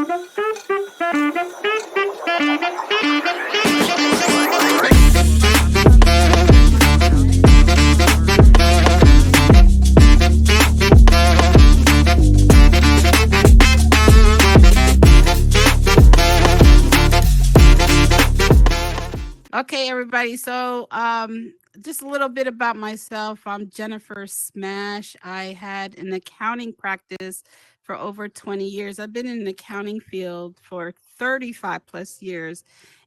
Okay, everybody. So, just a little bit about myself. I'm Jennifer Smash. I had an accounting practice for over 20 years. I've been in the accounting field for 35 plus years.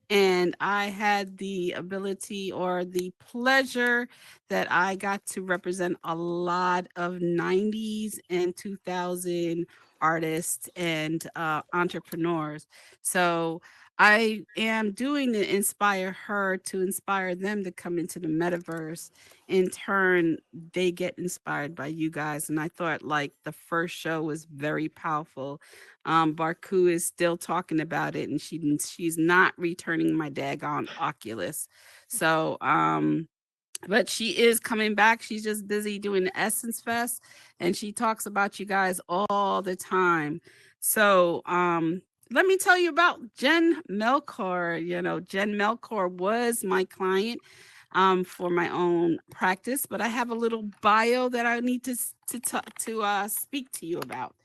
And I had the ability or the pleasure that I got to represent a lot of 90s and 2000 artists and entrepreneurs. So I am doing the Inspire Her to inspire them to come into the metaverse. In turn, they get inspired by you guys. And I thought like the first show was very powerful. Barku is still talking about it, and she's not returning my daggone Oculus. So, but she is coming back. She's just busy doing the Essence Fest, and she talks about you guys all the time. So, let me tell you about Jen Melchor. You know, Jen Melchor was my client for my own practice, but I have a little bio that I need to speak to you about.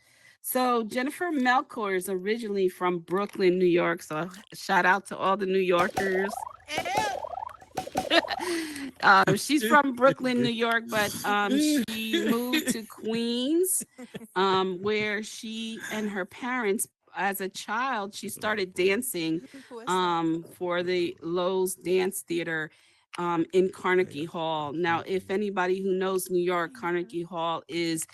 So Jennifer Melchor is originally from Brooklyn, New York. So shout out to all the New Yorkers. She's from Brooklyn, New York, but she moved to Queens, where she and her parents, as a child, she started dancing for the Lowe's Dance Theater in Carnegie Hall. Now, if anybody who knows New York, Carnegie Hall is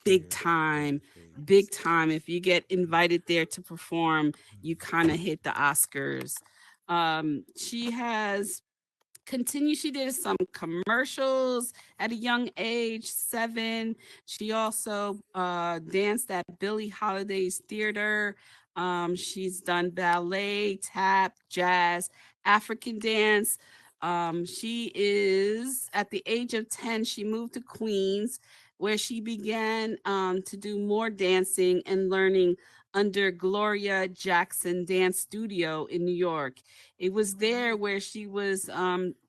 big time, big time. If you get invited there to perform, you kind of hit the Oscars. She has continued. She did some commercials at a young age, 7. She also danced at Billie Holiday's theater. She's done ballet, tap, jazz, African dance. She is at the age of 10, she moved to Queens, where she began to do more dancing and learning under Gloria Jackson Dance Studio in New York. It was there where she was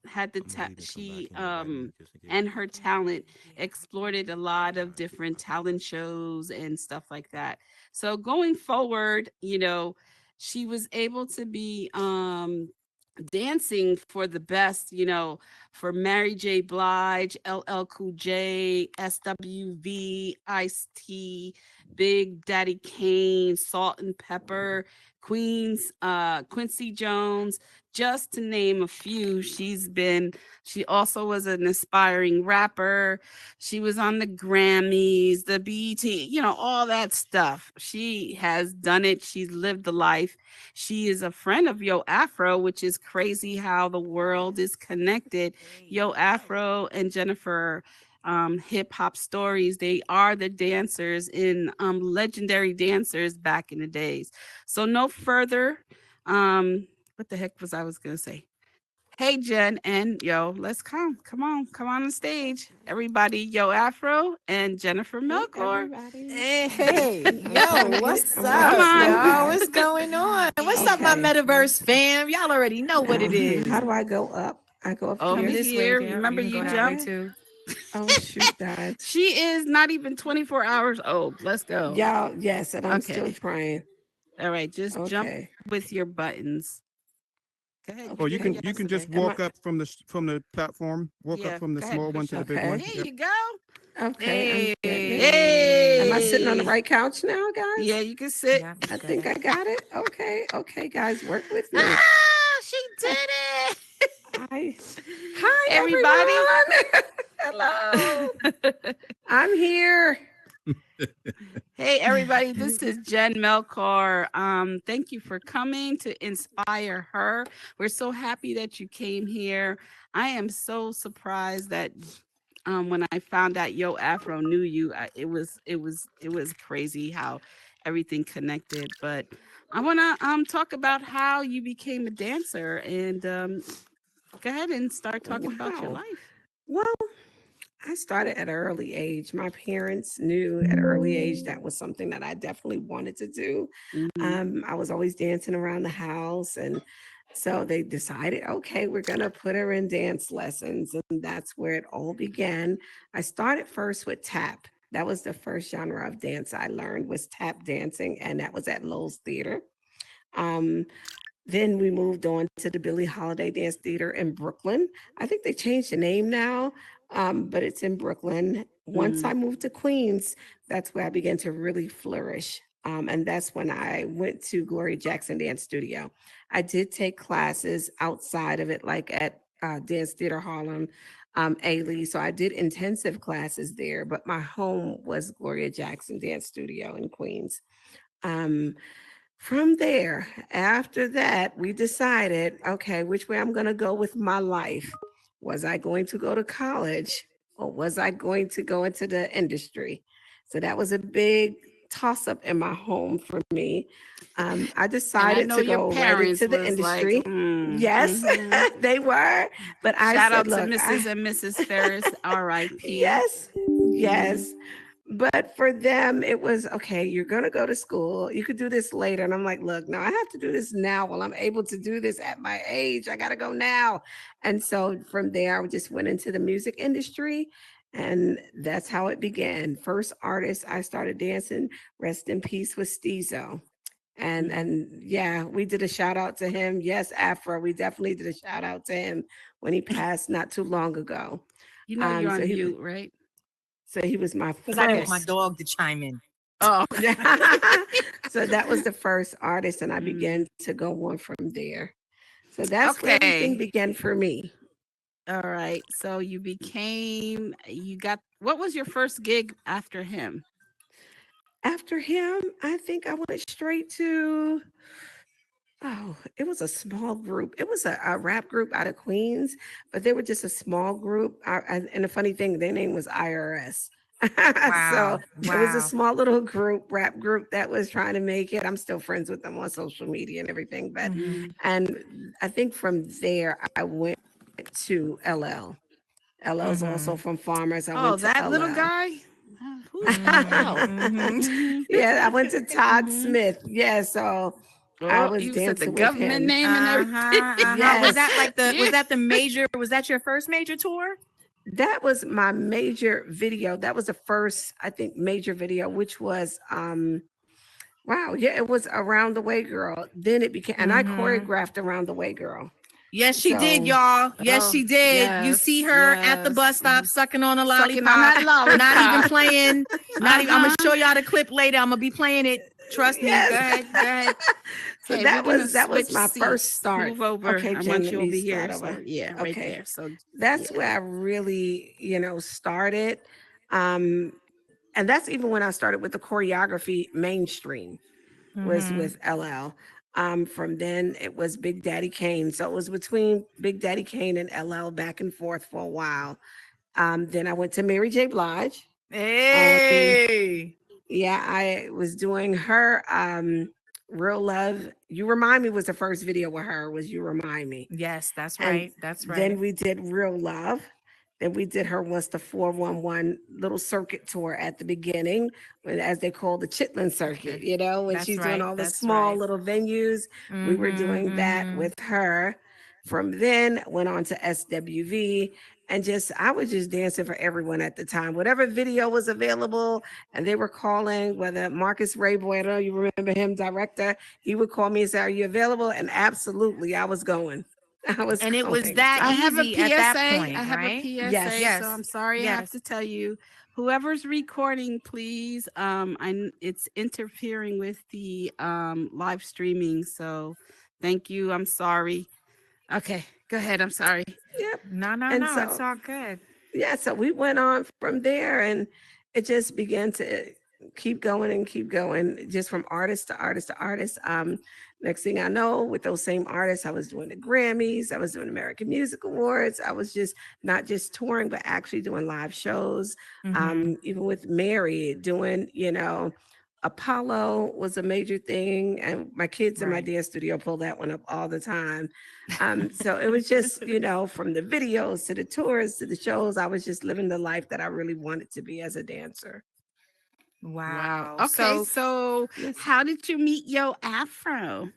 had the she and her talent explored a lot of different talent shows and stuff like that. So going forward, you know, she was able to be dancing for the best, you know, for Mary J. Blige, LL Cool J, SWV, Ice T, Big Daddy Kane, Salt and Pepper, Quincy Jones, just to name a few. She also was an aspiring rapper. She was on the Grammys, the BET, you know, all that stuff. She has done it. She's lived the life. She is a friend of Yoaphro, which is crazy how the world is connected. Yoaphro and Jennifer hip hop stories. They are the dancers in legendary dancers back in the days. So no further. What the heck was I was gonna say? Hey Jen and Yo, let's come on the stage, everybody. Yoaphro and Jennifer Melchor. Hey, yo, what's Come up, on. y'all? What's going on? What's up, my metaverse fam? Y'all already know what it is. How do I go up? I go up Over here. this here. way, fam. Remember You you can go that way jump. too. Oh shoot, guys. She is not even 24 hours old. Let's go. Y'all, yes, and I'm Okay. still trying. All right, just jump Okay. with your buttons. Go ahead. Oh, you did it can just yesterday. walk up from the platform, walk Yeah, up from the go ahead, small one push to the up. big Okay. one. There Yep. you go. Okay. I'm getting it. Hey. Am I sitting on the right couch now, guys? Yeah, you can sit. Yeah, I think I got it. Okay. Okay, guys, work with me. Ah, she did it. Hi, Everybody. everyone. Hello. I'm here. Hey everybody, this is Jen Melchor. Thank you for coming to Inspire Her. We're so happy that you came here. I am so surprised that when I found out Yoaphro knew you, it was crazy how everything connected. But I want to talk about how you became a dancer and go ahead and start talking about your Wow. life. Well, I started at an early age. My parents knew at an early age that was something that I definitely wanted to do. Mhm. I was always dancing around the house, and so they decided, okay, we're gonna put her in dance lessons, and that's where it all began. I started first with tap. That was the first genre of dance I learned was tap dancing, and that was at Lowell's Theater. Um, then we moved on to the Billie Holiday Dance Theater in Brooklyn. I think they changed the name now, but it's in Brooklyn. Once I Mhm. moved to Queens, that's where I began to really flourish. And that's when I went to Gloria Jackson Dance Studio. I did take classes outside of it, like at Dance Theater Harlem, Ailey. So I did intensive classes there, but my home was Gloria Jackson Dance Studio in Queens. Um, from there, after that, we decided, okay, which way I'm going to go with my life. Was I going to go to college or was I going to go into the industry? So that was a big toss up in my home for me. I And I decided know to your go right parents into the was like, industry. Yes, mhm. they were. But I Shout said, out to look, Mrs. and Mrs. Ferris, R.I.P. yes, Mhm. yes. But for them, it was okay, you're going to go to school. You could do this later. And I'm like, look, no, I have to do this now while I'm able to do this at my age. I got to go now. And so from there, I just went into the music industry. And that's how it began. First artist I started dancing, rest in peace, was Steezo. And yeah, we did a shout out to him. Yes, Afro, we definitely did a shout out to him when he passed not too long ago. You know you're So on he mute, right? so he was my Because I need my first. dog to chime in. Oh. So that was the first artist, and I Mm. began to go on from there. So that's where everything Okay. began for me. All right. So you got, what was your first gig after him? After him, I think I went straight to, oh, it was a small group. It was a rap group out of Queens, but they were just a small group. And the funny thing, their name was IRS. So Wow. it was a Wow. small little group, rap group that was trying to make it. I'm still friends with them on social media and everything. But, Mm-hmm. Mm. and I think from there, I went to LL. LL's Mm-hmm. also from Farmers. I Oh, went to that little LL. guy? Who's LL? Mm-hmm. Mhm. Yeah, I went to Todd Mhm. Smith. Yeah, so I Oh, was you said the dancing with government him. name and Uh-huh. everything. Uh-huh. Was Yes, that like Yeah. the major, was that your first major tour? that was my major video. That was the first, I think, major video, which was wow, yeah, it was Around the Way Girl. Then it became, and I Mm-hmm. choreographed Around the Way Girl. Yes, she did, So y'all. Yes, Oh, she did. You see yes, her at the bus yes. stop sucking on a Sucking on lollipop. that Not even lollipop. playing. Not even. I'm gonna Uh-huh. show y'all the clip later. I'm gonna be playing it. Trust me. Go yes. ahead. Go ahead. So Okay, we're gonna that was switch my first seats. start. Move over. Okay, I Jen, want let you me over start here. So over. yeah, right Okay. there. So That's yeah. where I really, started. Um, and that's even when I started with the choreography mainstream was Mm-hmm. with LL. From then it was Big Daddy Kane. So it was between Big Daddy Kane and LL back and forth for a while. Then I went to Mary J. Blige. And Hey. yeah, I was doing her Real Love. You Remind Me was the first video with her, was You Remind Me. Yes, that's And right. That's then right. we did Real Love. Then we did her once the 411 little circuit tour at the beginning, as they call the Chitlin circuit, when That's she's doing right. all the That's small right. little venues. We were Mm-hmm. doing that Mm-hmm. with her. From then went on to SWV, and I was just dancing for everyone at the time. Whatever video was available and they were calling, whether Marcus Rayboy, I don't know, you remember him, director, he would call me and say, "Are you available?" And absolutely, I was going. I was And it was going. that I So have a easy at that PSA. I point, have a right? PSA. yes. So I'm Yes. sorry. I have Yes. to tell you, whoever's recording, please. It's interfering with the live streaming. So thank you. I'm sorry. Okay, go ahead. I'm sorry. Yep. No, no, And no. It's so all good. yeah, so we went on from there, and it just began to keep going and keep going, just from artist to artist to artist. Next thing I know, with those same artists, I was doing the Grammys, I was doing American Music Awards. I was just not just touring, but actually doing live shows. Mm-hmm. Even with Mary, doing, Apollo was a major thing, and my kids in my Right. dance studio pull that one up all the time. So it was just, from the videos to the tours to the shows, I was just living the life that I really wanted to be as a dancer. Wow. Okay, So so Yes. how did you meet Yoaphro?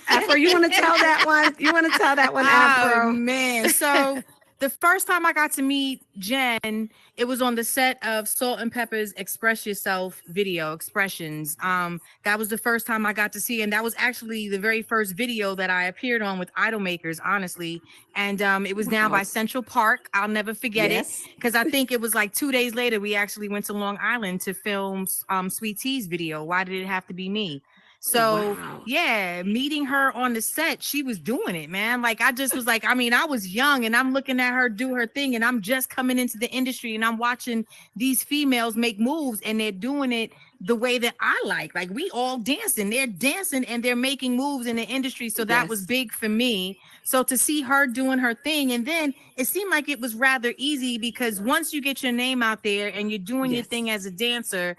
Afro, you want to tell that one? You want to tell that one, Oh Afro? man. So the first time I got to meet Jen, it was on the set of Salt and Pepper's Express Yourself video, Expressions. That was the first time I got to see, and that was actually the very first video that I appeared on with Idol Makers, honestly. And it was down by Wow. Central Park. I'll never forget it, Yes. because I think it was like 2 days later we actually went to Long Island to film Sweet Tea's video. Why did it have to be me? So Wow. yeah, meeting her on the set, she was doing it, man. Like I just was like, I mean, I was young and I'm looking at her do her thing, and I'm just coming into the industry and I'm watching these females make moves and they're doing it the way that I like. Like we all dancing, they're dancing and they're making moves in the industry. So that was Yes. big for me. So to see her doing her thing, and then it seemed like it was rather easy because once you get your name out there and you're doing your Yes. thing as a dancer,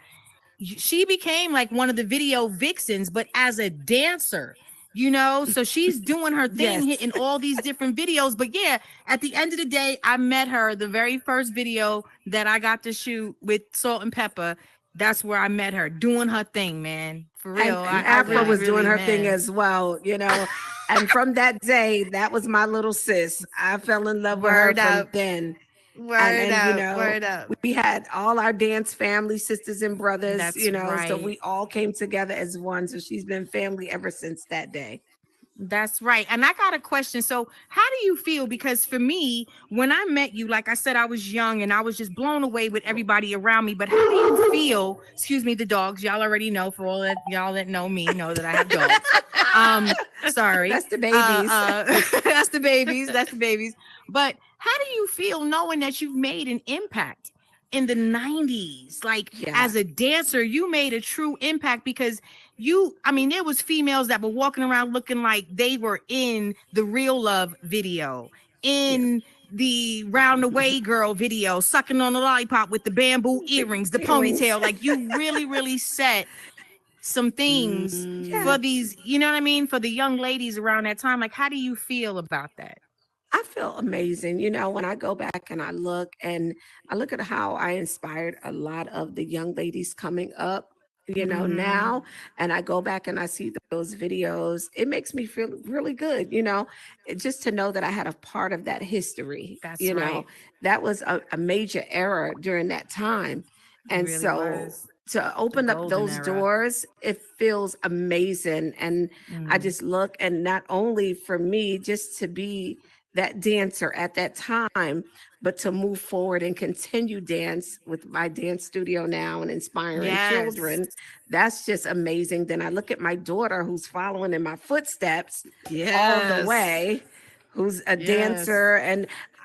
she became like one of the video vixens, but as a dancer, so she's doing her thing, Yes. hitting all these different videos. But yeah, at the end of the day, I met her the very first video that I got to shoot with Salt and Pepper. That's where I met her doing her thing, man. For real. And I Afro really, was doing really, her thing man. as well, And from that day, that was my little sis. I fell in love with her Word from up. then. Word up. Word up. We had all our dance family, sisters and brothers, That's so right. we all came together as one. So she's been family ever since that day. That's right. And I got a question. So, how do you feel? Because for me, when I met you, like I said, I was young and I was just blown away with everybody around me. But how do you feel? Excuse me, the dogs. Y'all already know. For all that y'all that know me, know that I have dogs. Sorry. That's the babies. That's the babies. That's the babies. But how do you feel knowing that you've made an impact in the 90s? Like as a dancer, you made a true impact because there was females that were walking around looking like they were in the Real Love video, in the Round the Way Girl video, sucking on the lollipop with the bamboo earrings, the ponytail. Like you really, really set some things for these, you know what I mean? For the young ladies around that time. Like, how do you feel about that? I feel amazing. When I go back and I look at how I inspired a lot of the young ladies coming up, now, and I go back and I see those videos, it makes me feel really good, just to know that I had a part of that history. That's right. That was a major era during that time. And really so was. to open up golden those era. doors, it feels amazing. And I just look, and not only for me just to be that dancer at that time, but to move forward and continue dance with my dance studio now and inspiring children. That's just amazing. Then I look at my daughter who's following in my footsteps all the way, who's a dancer.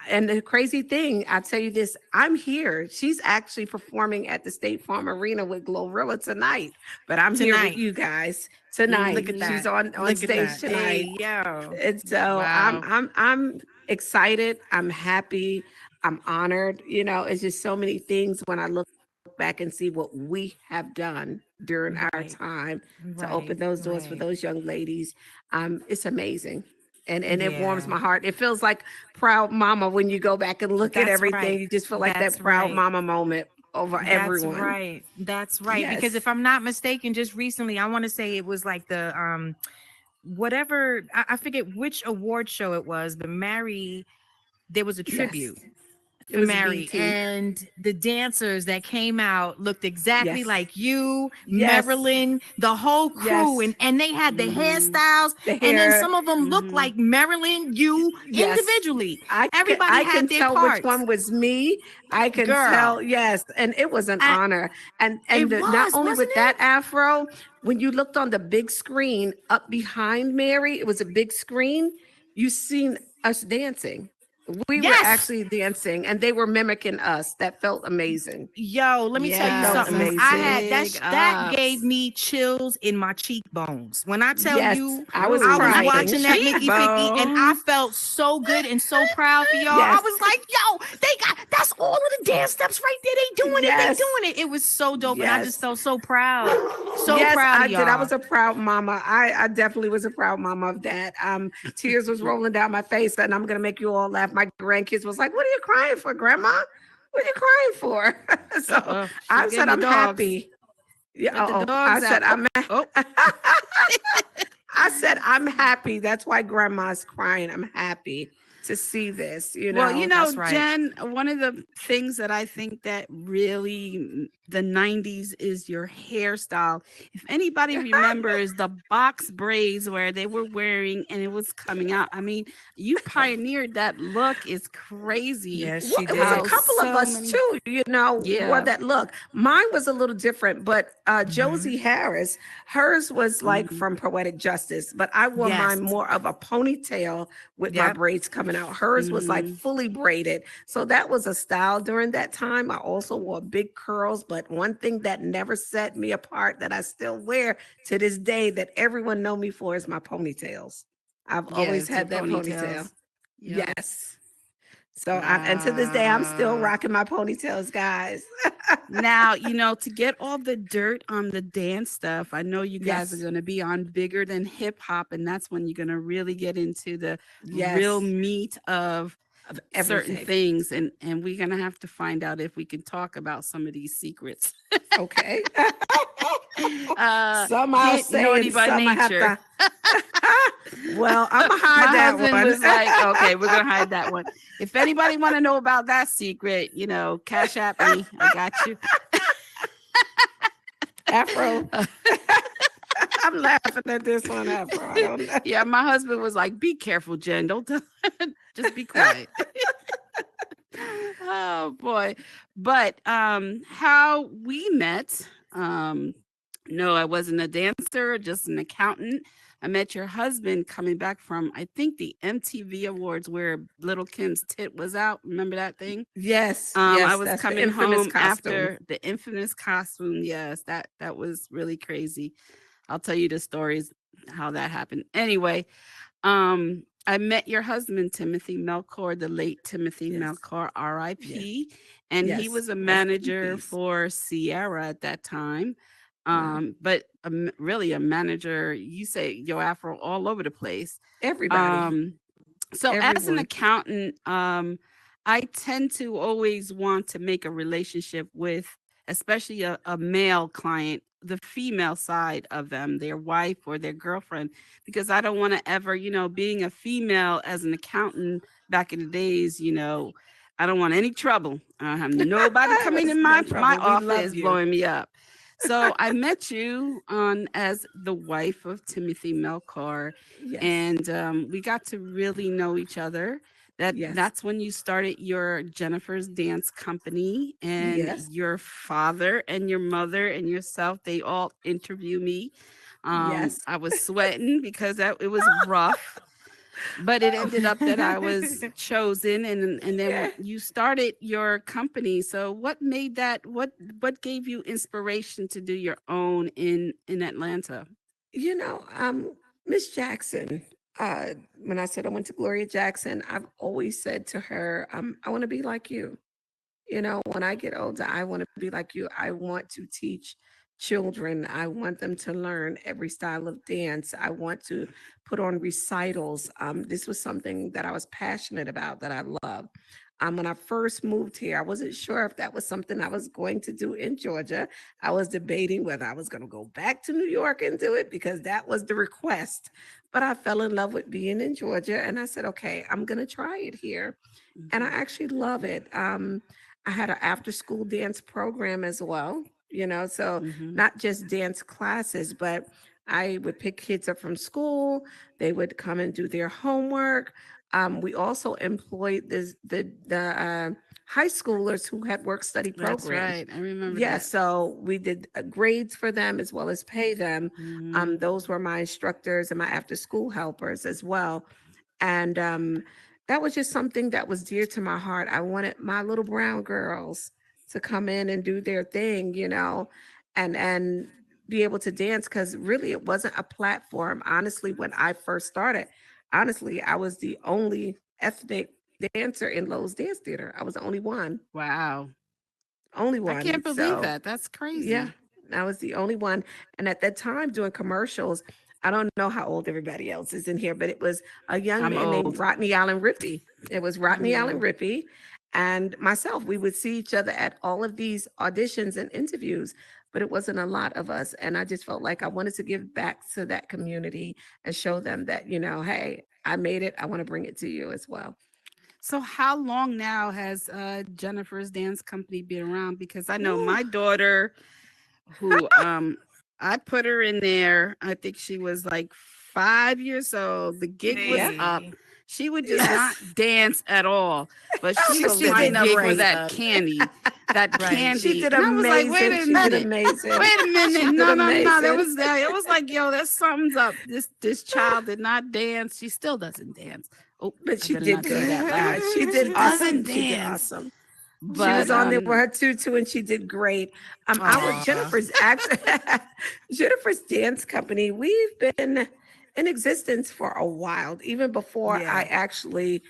And the crazy thing, I'll tell you this, I'm here. She's actually performing at the State Farm Arena with Glorilla tonight, but I'm here with you guys tonight. Look at that. She's on stage tonight. Hey, yo. And so I'm excited. I'm happy. I'm honored. It's just so many things when I look back and see what we have done during our time to open those doors for those young ladies. It's amazing. And it warms my heart. It feels like proud mama when you go back and look at everything. You just feel like that proud mama moment over everyone. That's right. Yes. Because if I'm not mistaken, just recently, I want to say it was like the whatever, I forget which award show it was, but Mary, there was a tribute. It was Mary, BT. and the dancers that came out looked exactly like you, Yes. Marilyn, the whole crew, and they had the hairstyles, The and then hair. some of them looked like Marilyn, you individually. Everybody had can their tell parts. which one was me. I can Girl. tell, yes, and it was an honor. And not only with that Afro, when you looked on the big screen up behind Mary, it was a big screen. You seen us dancing. We were Yes. actually dancing and they were mimicking us. That felt amazing. Yo, let me tell you Yes, something. amazing. I had big that gave ups. me chills in my cheekbones. When I tell Yes, you, I was I was crying. watching that Mickey 50 and I Cheekbones. felt so good and so proud for y'all. Yes. I was like, yo, that's all of the dance steps right there. They doing Yes. it. They doing it. It was so dope. And I just Yes. felt so proud. So Yes, proud I of did. I y'all. was a proud mama. I definitely was a proud mama of that. Tears was rolling down my face, and I'm gonna make you all laugh. My grandkids was like, "What are you crying for, Grandma? What are you crying for?" So Uh-oh. I She's said, getting the "I'm dogs. happy." Yeah. Let the I dogs said, out. "I'm." Oh, I said, "I'm happy." That's why Grandma's crying. I'm happy to see this. well, you know, That's right. Jen, one of the things that I think that really the 90s is your hairstyle. If anybody remembers the box braids where they were wearing and it was coming out, I mean, you pioneered that look. Is crazy. Yes, Well, she it was a did. couple of So us many. too, wore Yeah. that look. Mine was a little different, but Josie Harris, hers was like Mhm. from Poetic Justice, but I wore Yes. mine more of a ponytail with my Yep. braids coming out. Hers was like Mhm. fully braided. So that was a style during that time. I also wore big curls, but one thing that never set me apart that I still wear to this day that everyone know me for is my ponytails. I've always Yes, your had that ponytail. ponytails. Yep. Yes. So and to this day, I'm still Wow. rocking my ponytails, guys. Now, you know, to get all the dirt on the dance stuff, I know you guys are Yes. going to be on Bigger Than Hip Hop, and that's when you're going to really get into the real Yes. meat of Of certain everything. things, and we're going to have to find out if we can talk about some of these secrets. Okay. uh Some I'll Hint, say naughty and by some I have nature. to. Well, I'm gonna hide My that husband one. was like, okay, we're gonna hide that one. If anybody want to know about that secret, you know, cash at me. I got you. Afro. I'm laughing at this one, Afro. I don't know. Yeah, my husband was like, be careful, Jen. Don't just be quiet. Oh boy. But how we met, no, I wasn't a dancer, just an accountant. I met your husband coming back from, I think, the MTV Awards where Little Kim's tit was out. Remember that thing? Yes, I yes, was that's the coming infamous home costume. after the infamous costume. Yes, that was really crazy. I'll tell you the stories how that happened. Anyway, I met your husband, Timothy Melchor, the late Timothy Yes. Melchor, Yes. RIP. And he Yes. was a Rest in manager peace. for Sierra at that time. Wow. But really a manager, you say Yoaphro all over the place. Everybody. So as an Everyone. accountant, I tend to always want to make a relationship with, especially a male client, the female side of them, their wife or their girlfriend, because I don't want to ever, you know, being a female as an accountant back in the days, you know, I don't want any trouble. I don't have nobody coming It's in no my trouble. We love office you. blowing me up. So I met you on as the wife of Timothy Melchor, Yes. and we got to really know each other. Yes. That's when you started your Jennifer's Dance Company, and Yes. your father and your mother and yourself, they all interview me. Yes. I was sweating because it was rough, but it ended up that I was chosen, and then Yeah. you started your company. So what made that, what gave you inspiration to do your own in Atlanta? You know, Miss Jackson, when I said I went to Gloria Jackson, I've always said to her, I want to be like you. You know, when I get older, I want to be like you. I want to teach children. I want them to learn every style of dance. I want to put on recitals. This was something that I was passionate about, that I love. When I first moved here, I wasn't sure if that was something I was going to do in Georgia. I was debating whether I was going to go back to New York and do it because that was the request. But I fell in love with being in Georgia and I said, okay, I'm going to try it here. And I actually love it. I had an after school dance program as well, so Mhm. not just dance classes, but I would pick kids up from school. They would come and do their homework. We also employed the high schoolers who had work study That's programs. right. I remember Yeah, that. so we did grades for them as well as pay them. Mhm. Those were my instructors and my after school helpers as well. And that was just something that was dear to my heart. I wanted my little brown girls to come in and do their thing, and be able to dance, because really it wasn't a platform. Honestly, when I first started, honestly, I was the only ethnic dancer in Lowe's Dance Theater. I was the only one, Wow. only I one. can't believe So that. That's yeah, crazy. I was the only one. And at that time, doing commercials, I don't know how old everybody else is in here, but it was a young I'm man named old. Rodney Allen Rippey. It was Rodney Allen Mm. Rippey and myself. We would see each other at all of these auditions and interviews, but it wasn't a lot of us. And I just felt like I wanted to give back to that community and show them that, hey, I made it. I want to bring it to you as well. So how long now has Jennifer's dance company been around? Because I know Woo. my daughter, who I put her in there. I think she was like 5 years old. The gig was Yeah. up. Hey. She would just Yes. not dance at all, but Oh, she but would she line did up for great. that candy, that Right. She candy. did And I was like, amazing. wait a She did minute. amazing. Wait a minute. She did No, no, no. There amazing. was that. It was like, yo, there's something's up. This child did not dance. She still doesn't dance. Oh, But I she better did not say good. that loud. She did She awesome. doesn't She did dance. awesome. She But was on there with her tutu and she did great. Our Aw. Jennifer's dance company, we've been in existence for a while, even before Yeah. I actually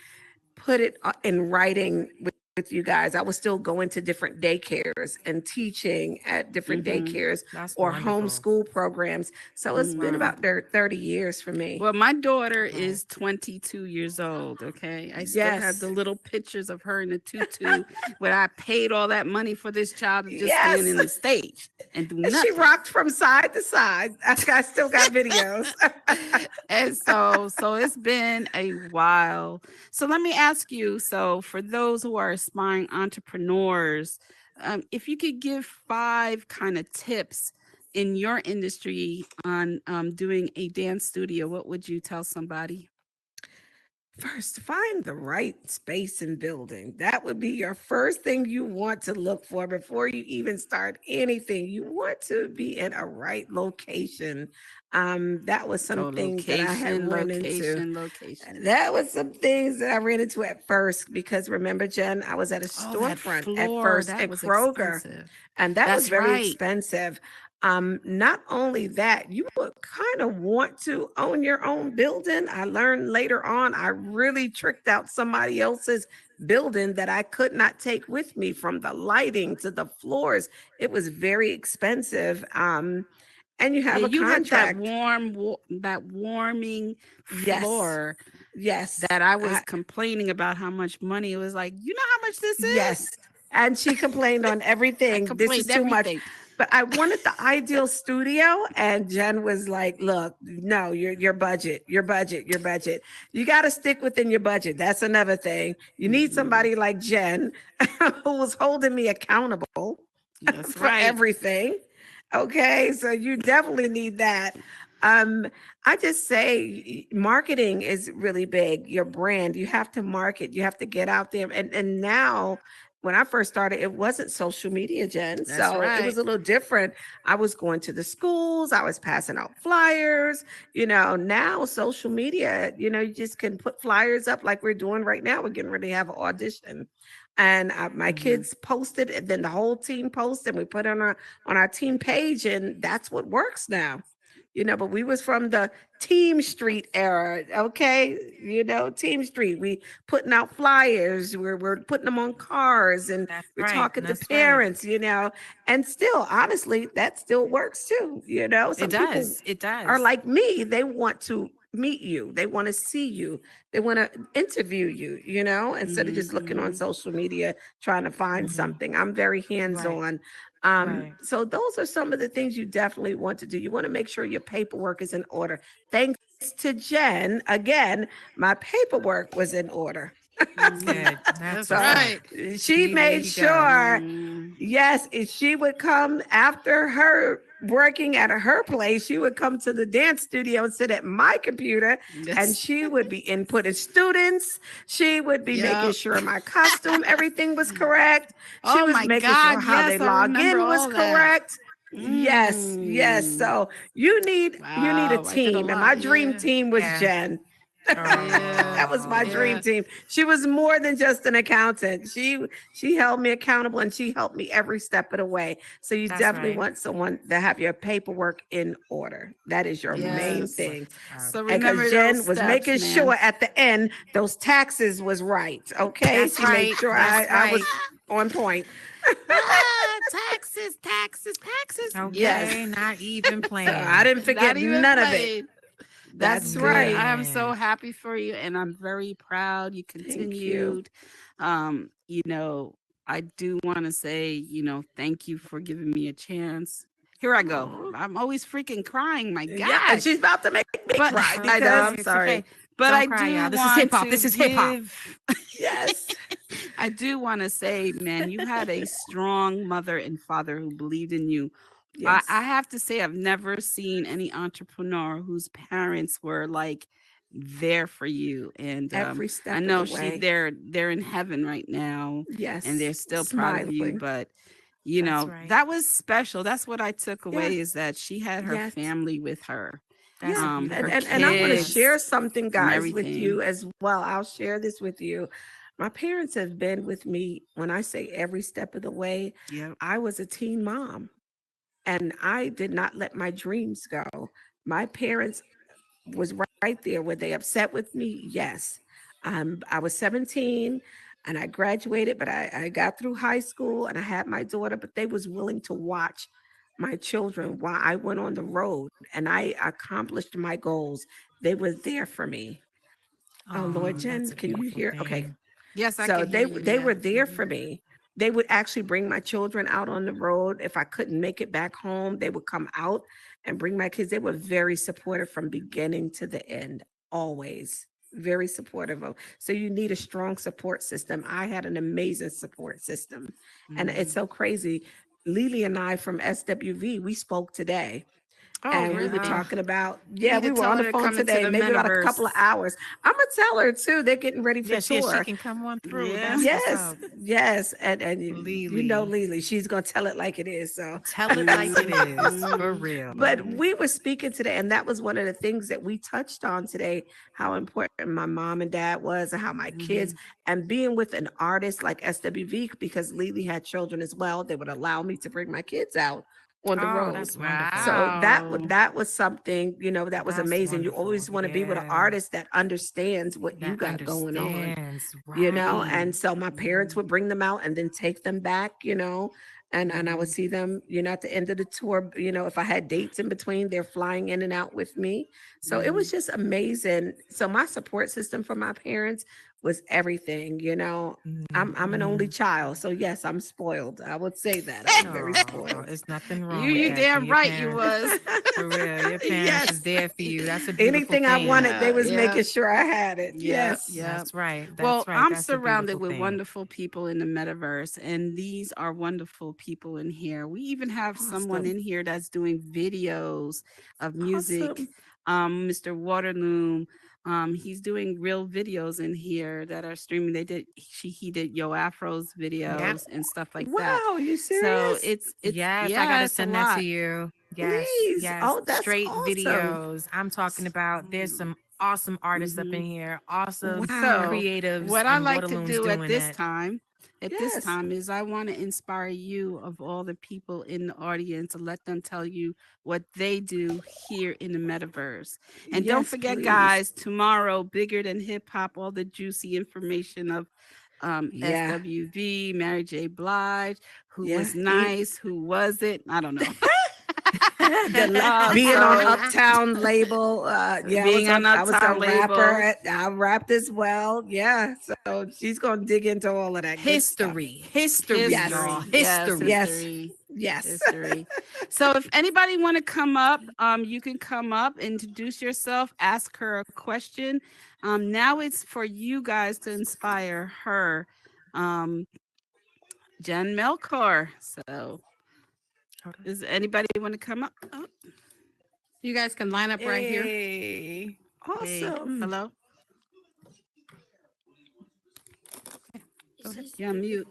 put it in writing with you guys. I was still going to different daycares and teaching at different Mhm. daycares That's or wonderful. homeschool programs. So it's been Mhm. about 30 years for me. Well, my daughter Right. is 22 years old. Okay. I still have the Yes. little pictures of her in the tutu where I paid all that money for this child to just stand Yes. in the stage and do And she nothing. rocked from side to side. I still got videos. And so it's been a while. So let me ask you, so for those who are aspiring entrepreneurs, if you could give 5 kind of tips in your industry on doing a dance studio, what would you tell somebody? First, find the right space and building. That would be your first thing you want to look for before you even start anything. You want to be in a right location. That was some So things that I had location, run into. location. That was some things that I ran into at first because remember, Jen, I was at a Oh, that storefront at floor, first that at was Kroger, expensive. and that was That's very right. expensive. Not only that, you would kind of want to own your own building. I learned later on, I really tricked out somebody else's building that I could not take with me, from the lighting to the floors. It was very expensive. And you Yeah, have a you had that contract. that warming Yes, floor yes. that I was complaining about how much money. It was like, you know how much this is? Yes. And she complained on I everything. This is complained too much. everything. But I wanted the ideal studio. And Jen was like, look, no, your budget, your budget, your budget. You got to stick within your budget. That's another thing. You need Mhm. somebody like Jen who was holding me accountable That's for right. everything. Okay. So you definitely need that. Um, I just say marketing is really big. Your brand, you have to market, you have to get out there. And now, when I first started, it wasn't social media, Jen. That's So it was right. a little different. I was going to the schools, I was passing out flyers. Now social media, you just can put flyers up like we're doing right now. We're getting ready to have an audition. And my Mhm. kids posted, and then the whole team posted. We put it on our team page, and that's what works now. But we was from the Team Street era, okay? Team Street. We putting out flyers. We're putting them on cars, and That's we're right. talking to That's right. parents. And still, honestly, that still works too. It Some people does. It does. are like me. They want to meet you. They want to see you. They want to interview you. Instead of just looking on Mhm. social media trying to find Mhm. something. I'm very Right. hands-on. Right. So those are some of the things you definitely want to do. You want to make sure your paperwork is in order. Thanks to Jen, again, my paperwork was in order. That's Mhm. good. That's That's So what's up. right. she See, there made you go. sure, Mm. yes, if she would come after her working at her place, she would come to the dance studio and sit at my computer, and Yes. she would be inputting students. She would be making Yep. sure my costume, everything was correct. She Oh was my making sure God. how they Yes, I log remember in was all that. correct. Yes, yes. Mm. So you need a Wow. I did a team, and my lot. dream Yeah. team was Yeah. Jen. That was my dream team. She was more than just an accountant. She held me accountable and she helped me every step of the way. So you That's definitely right. want someone to have your paperwork in order. That is your main Yes. thing. So And remember because those Jen was steps, making man. sure at the end those taxes was right. Okay. That's She made right. sure That's I was right. on point. Taxes, taxes, taxes. Okay, Yes. not even So playing. I didn't forget Not even none of it. played. That's That's good. right. I am so Man. happy for you, and I'm very proud you Thank you. continued. You know, I do want to say, thank you for giving me a chance. Here I go. I'm always freaking crying. My Yeah, and God. she's about to make me But cry I know, because I'm It's sorry. okay. But Don't I cry, do y'all. This is want hip-hop. to This is hip-hop. give yes. I do want to say, man, you had a strong mother and father who believed in you. Yes. I have to say, I've never seen any entrepreneur whose parents were like there for you. And Every step I of know the way. they're in heaven right now, Yes. and they're still proud of you. Smiling. But That's right. that was special. That's what I took away, Yes. is that she had her Yes. family with her. That's a Yeah. beautiful Her And I want to kids share something, and guys, with everything. you as well. I'll share this with you. My parents have been with me when I say every step of the way. Yep. I was a teen mom and I did not let my dreams go. My parents was right there. Were they upset with me? Yes. I was 17 and I graduated, but I got through high school and I had my daughter, but they was willing to watch my children while I went on the road and I accomplished my goals. They were there for me. Oh, Lord, Jen, That's a can you beautiful hear? Okay. thing. Yes, I So can hear you. they Yeah. were there for me. They would actually bring my children out on the road. If I couldn't make it back home, they would come out and bring my kids. They were very supportive from beginning to the end, always very supportive of. So you need a strong support system. I had an amazing support system. And it's Mhm. so crazy. Lily and I from SWV, we spoke today. Oh, And we were really? talking about, You yeah, need to we were tell on her the to phone come into today, the maybe about a couple of metaverse. hours. I'm gonna tell her too. They're getting ready for Yeah, she tour. can come on through. Yeah. That's what's Yes, up. yes, and you know Lily. Lily, she's gonna tell it like it is. So, Tell it like it is. For Mhm. real. but we were speaking today, and that was one of the things that we touched on today. How important my mom and dad was, and how my kids, Mhm. and being with an artist like SWV, because Lily had children as well. They would allow me to bring my kids out on the Oh, road. that's wonderful. So Wow. that was something, that was That's amazing. You wonderful. always want to be with an Yeah. artist that understands what you That got going on, understands. and Right. so my parents would bring them out and then take them back, and I would Mhm. see them, at the end of the tour, if I had dates in between, they're flying in and out with me. So it was Mhm. just amazing. So my support system from my parents was everything. I'm an only Mhm. child, so yes, I'm spoiled. I would say that I'm very Oh, spoiled. it's nothing wrong with You that. damn Your right you parents, was. for real, your parents is Yes. there for you. That's a beautiful Anything I thing. wanted, they Yeah, was yeah, making sure I had it. yeah, Yes. yeah. That's right. Well, That's right. I'm That's a surrounded beautiful with thing. wonderful people in the metaverse, and these are wonderful people in here. We even have someone Awesome. in here that's doing videos of music. Awesome. Mr. Waterloom. He's doing real videos in here that are streaming. He did Yoaphro's Yep. videos and stuff like that. Wow, you So serious? it's Yes, I yeah, gotta it's a send that to lot. you. Yes, Please. yes. Oh, that's Straight awesome. videos. I'm talking about there's some awesome artists up Hmm. in here, awesome Wow. So creatives, what I and like to Waterloom's do doing it. at this Yes. time is I want to inspire you of all the people in the audience and let them tell you what they do here in the metaverse. And don't Yes, forget, please. guys, tomorrow, bigger than hip hop, all the juicy information of Yeah. SWV, Mary J. Blige, who Yeah. was nice, who was it? I don't know. Being on So Uptown label. Yeah, being on I was a Uptown rapper. label, I rapped as well. Yeah. So she's gonna dig into all of that good stuff. History, Yes. y'all. history, yes, History. Yes. history. Yes. History. So if anybody want to come up, you can come up, introduce yourself, ask her a question. Now it's for you guys to inspire her. Jen Melchor. So does anybody want to come up? Oh, You guys can line up right here. Hey. hey, Awesome. hello. Go ahead. You're on mute.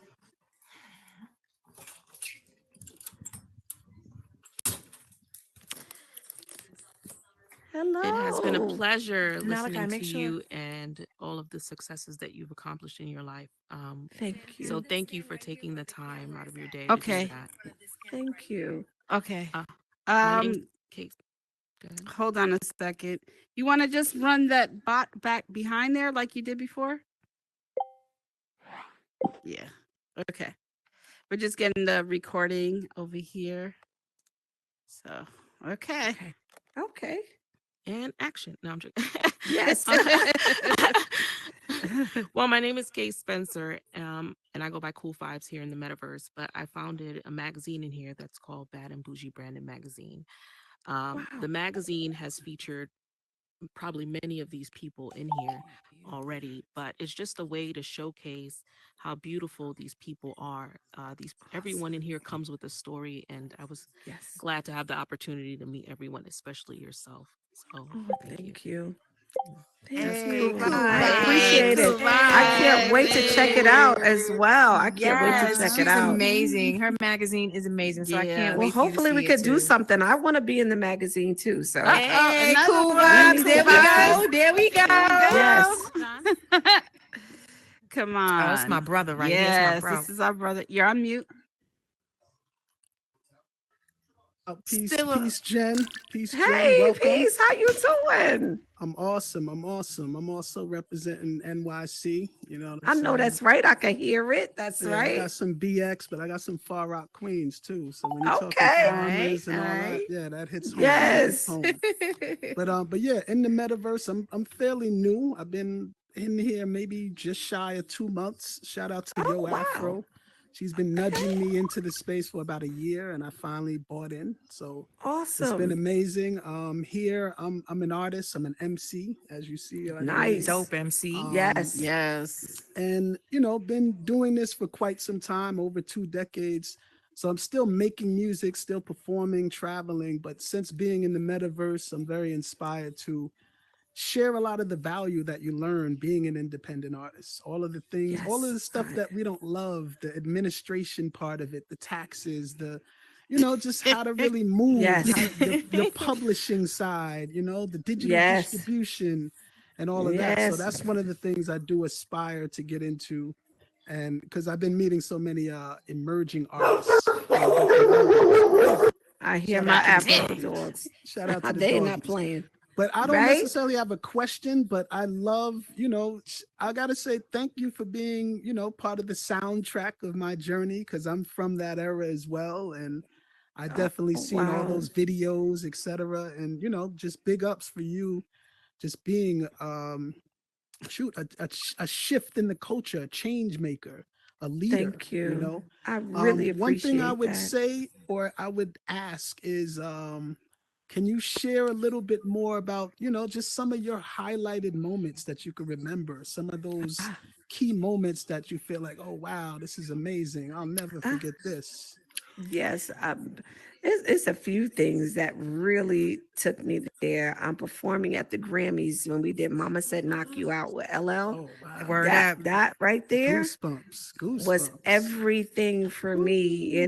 Hello. It has been a pleasure Malachi, listening make to sure. you and all of the successes that you've accomplished in your life. Thank you. So thank you for taking the time out of your day to Okay. do that. Thank you. Okay. Uh, my name's Um, Kate. Go ahead. hold on a second. You want to just run that bot back behind there like you did before? Yeah. Okay. We're just getting the recording over here. So, okay. Okay. And action. No, I'm joking. Yes. Well, my name is Kate Spencer, and I go by Cool Vibes here in the metaverse. But I founded a magazine in here that's called Bad and Bougie Branded Magazine. The magazine has featured probably many of these people in here already, but it's just a way to showcase how beautiful these people are. Everyone in here comes with a story, and I was Yes. glad to have the opportunity to meet everyone, especially yourself. So Oh, thank you. Thank Hey, you. cool I vibes, appreciate it. cool I can't vibes. wait to check it out as well. I can't wait to Yes, check she's it out. amazing. Her magazine is amazing. So I Yeah. can't Well, wait for you to hopefully we see could it do too. something. I want to be in the magazine too. So Hey, another cool one. vibes. need There to we get go. this. There we go. Yes. Come on. Oh, that's my brother right here. That's Yes, my bro. this is our brother. You're on mute. Peace, Still a- peace, Jen. Peace, Jen. Hey, Welcome. peace. How you doing? I'm awesome. I'm awesome. I'm also representing NYC. You know what I I'm know saying? that's right. I can hear it. That's Yeah, I right. got some BX, but I got some Far Rock Queens too. So when you talking Okay. farmers and all that, Alright. yeah, that hits home. Yes. Home. But yeah, in the metaverse, I'm fairly new. I've been in here maybe just shy of 2 months. Shout out to Oh, Yoaphro. wow. She's been nudging me into the space for about a year, and I finally bought in. So it's been Awesome. amazing. Here, I'm an artist. I'm an MC, as you see. Like Nice. Dope MC. Yes. Yes. and been doing this for quite some time, over 2 decades. So I'm still making music, still performing, traveling, but since being in the metaverse, I'm very inspired to share a lot of the value that you learn being an independent artist, all of the things, all of the Yes. stuff that we don't love, the administration part of it, the taxes, just how to really move, Yes. the publishing side, the digital Yes. distribution and all of that. So Yes. that's one of the things I do aspire to get into. And because I've been meeting so many emerging artists. I hear Shout my out to the Afro doggies. dogs. Shout out to the They not doggies. playing. But I don't Right? necessarily have a question, but I love, I got to say thank you for being, part of the soundtrack of my journey, because I'm from that era as well. And I definitely seen all wow. those videos, etc. And, just big ups for you just being, a shift in the culture, a change maker, a leader. Thank you. I really appreciate One thing I would that. say, or I would ask is, can you share a little bit more about, just some of your highlighted moments that you can remember, some of those key moments that you feel like, oh, wow, this is amazing. I'll never forget this. Yes, it's a few things that really took me there. I'm performing at the Grammys when we did "Mama Said Knock You Out" with LL. Oh, wow. Word That up. that right there Goosebumps. was everything for me.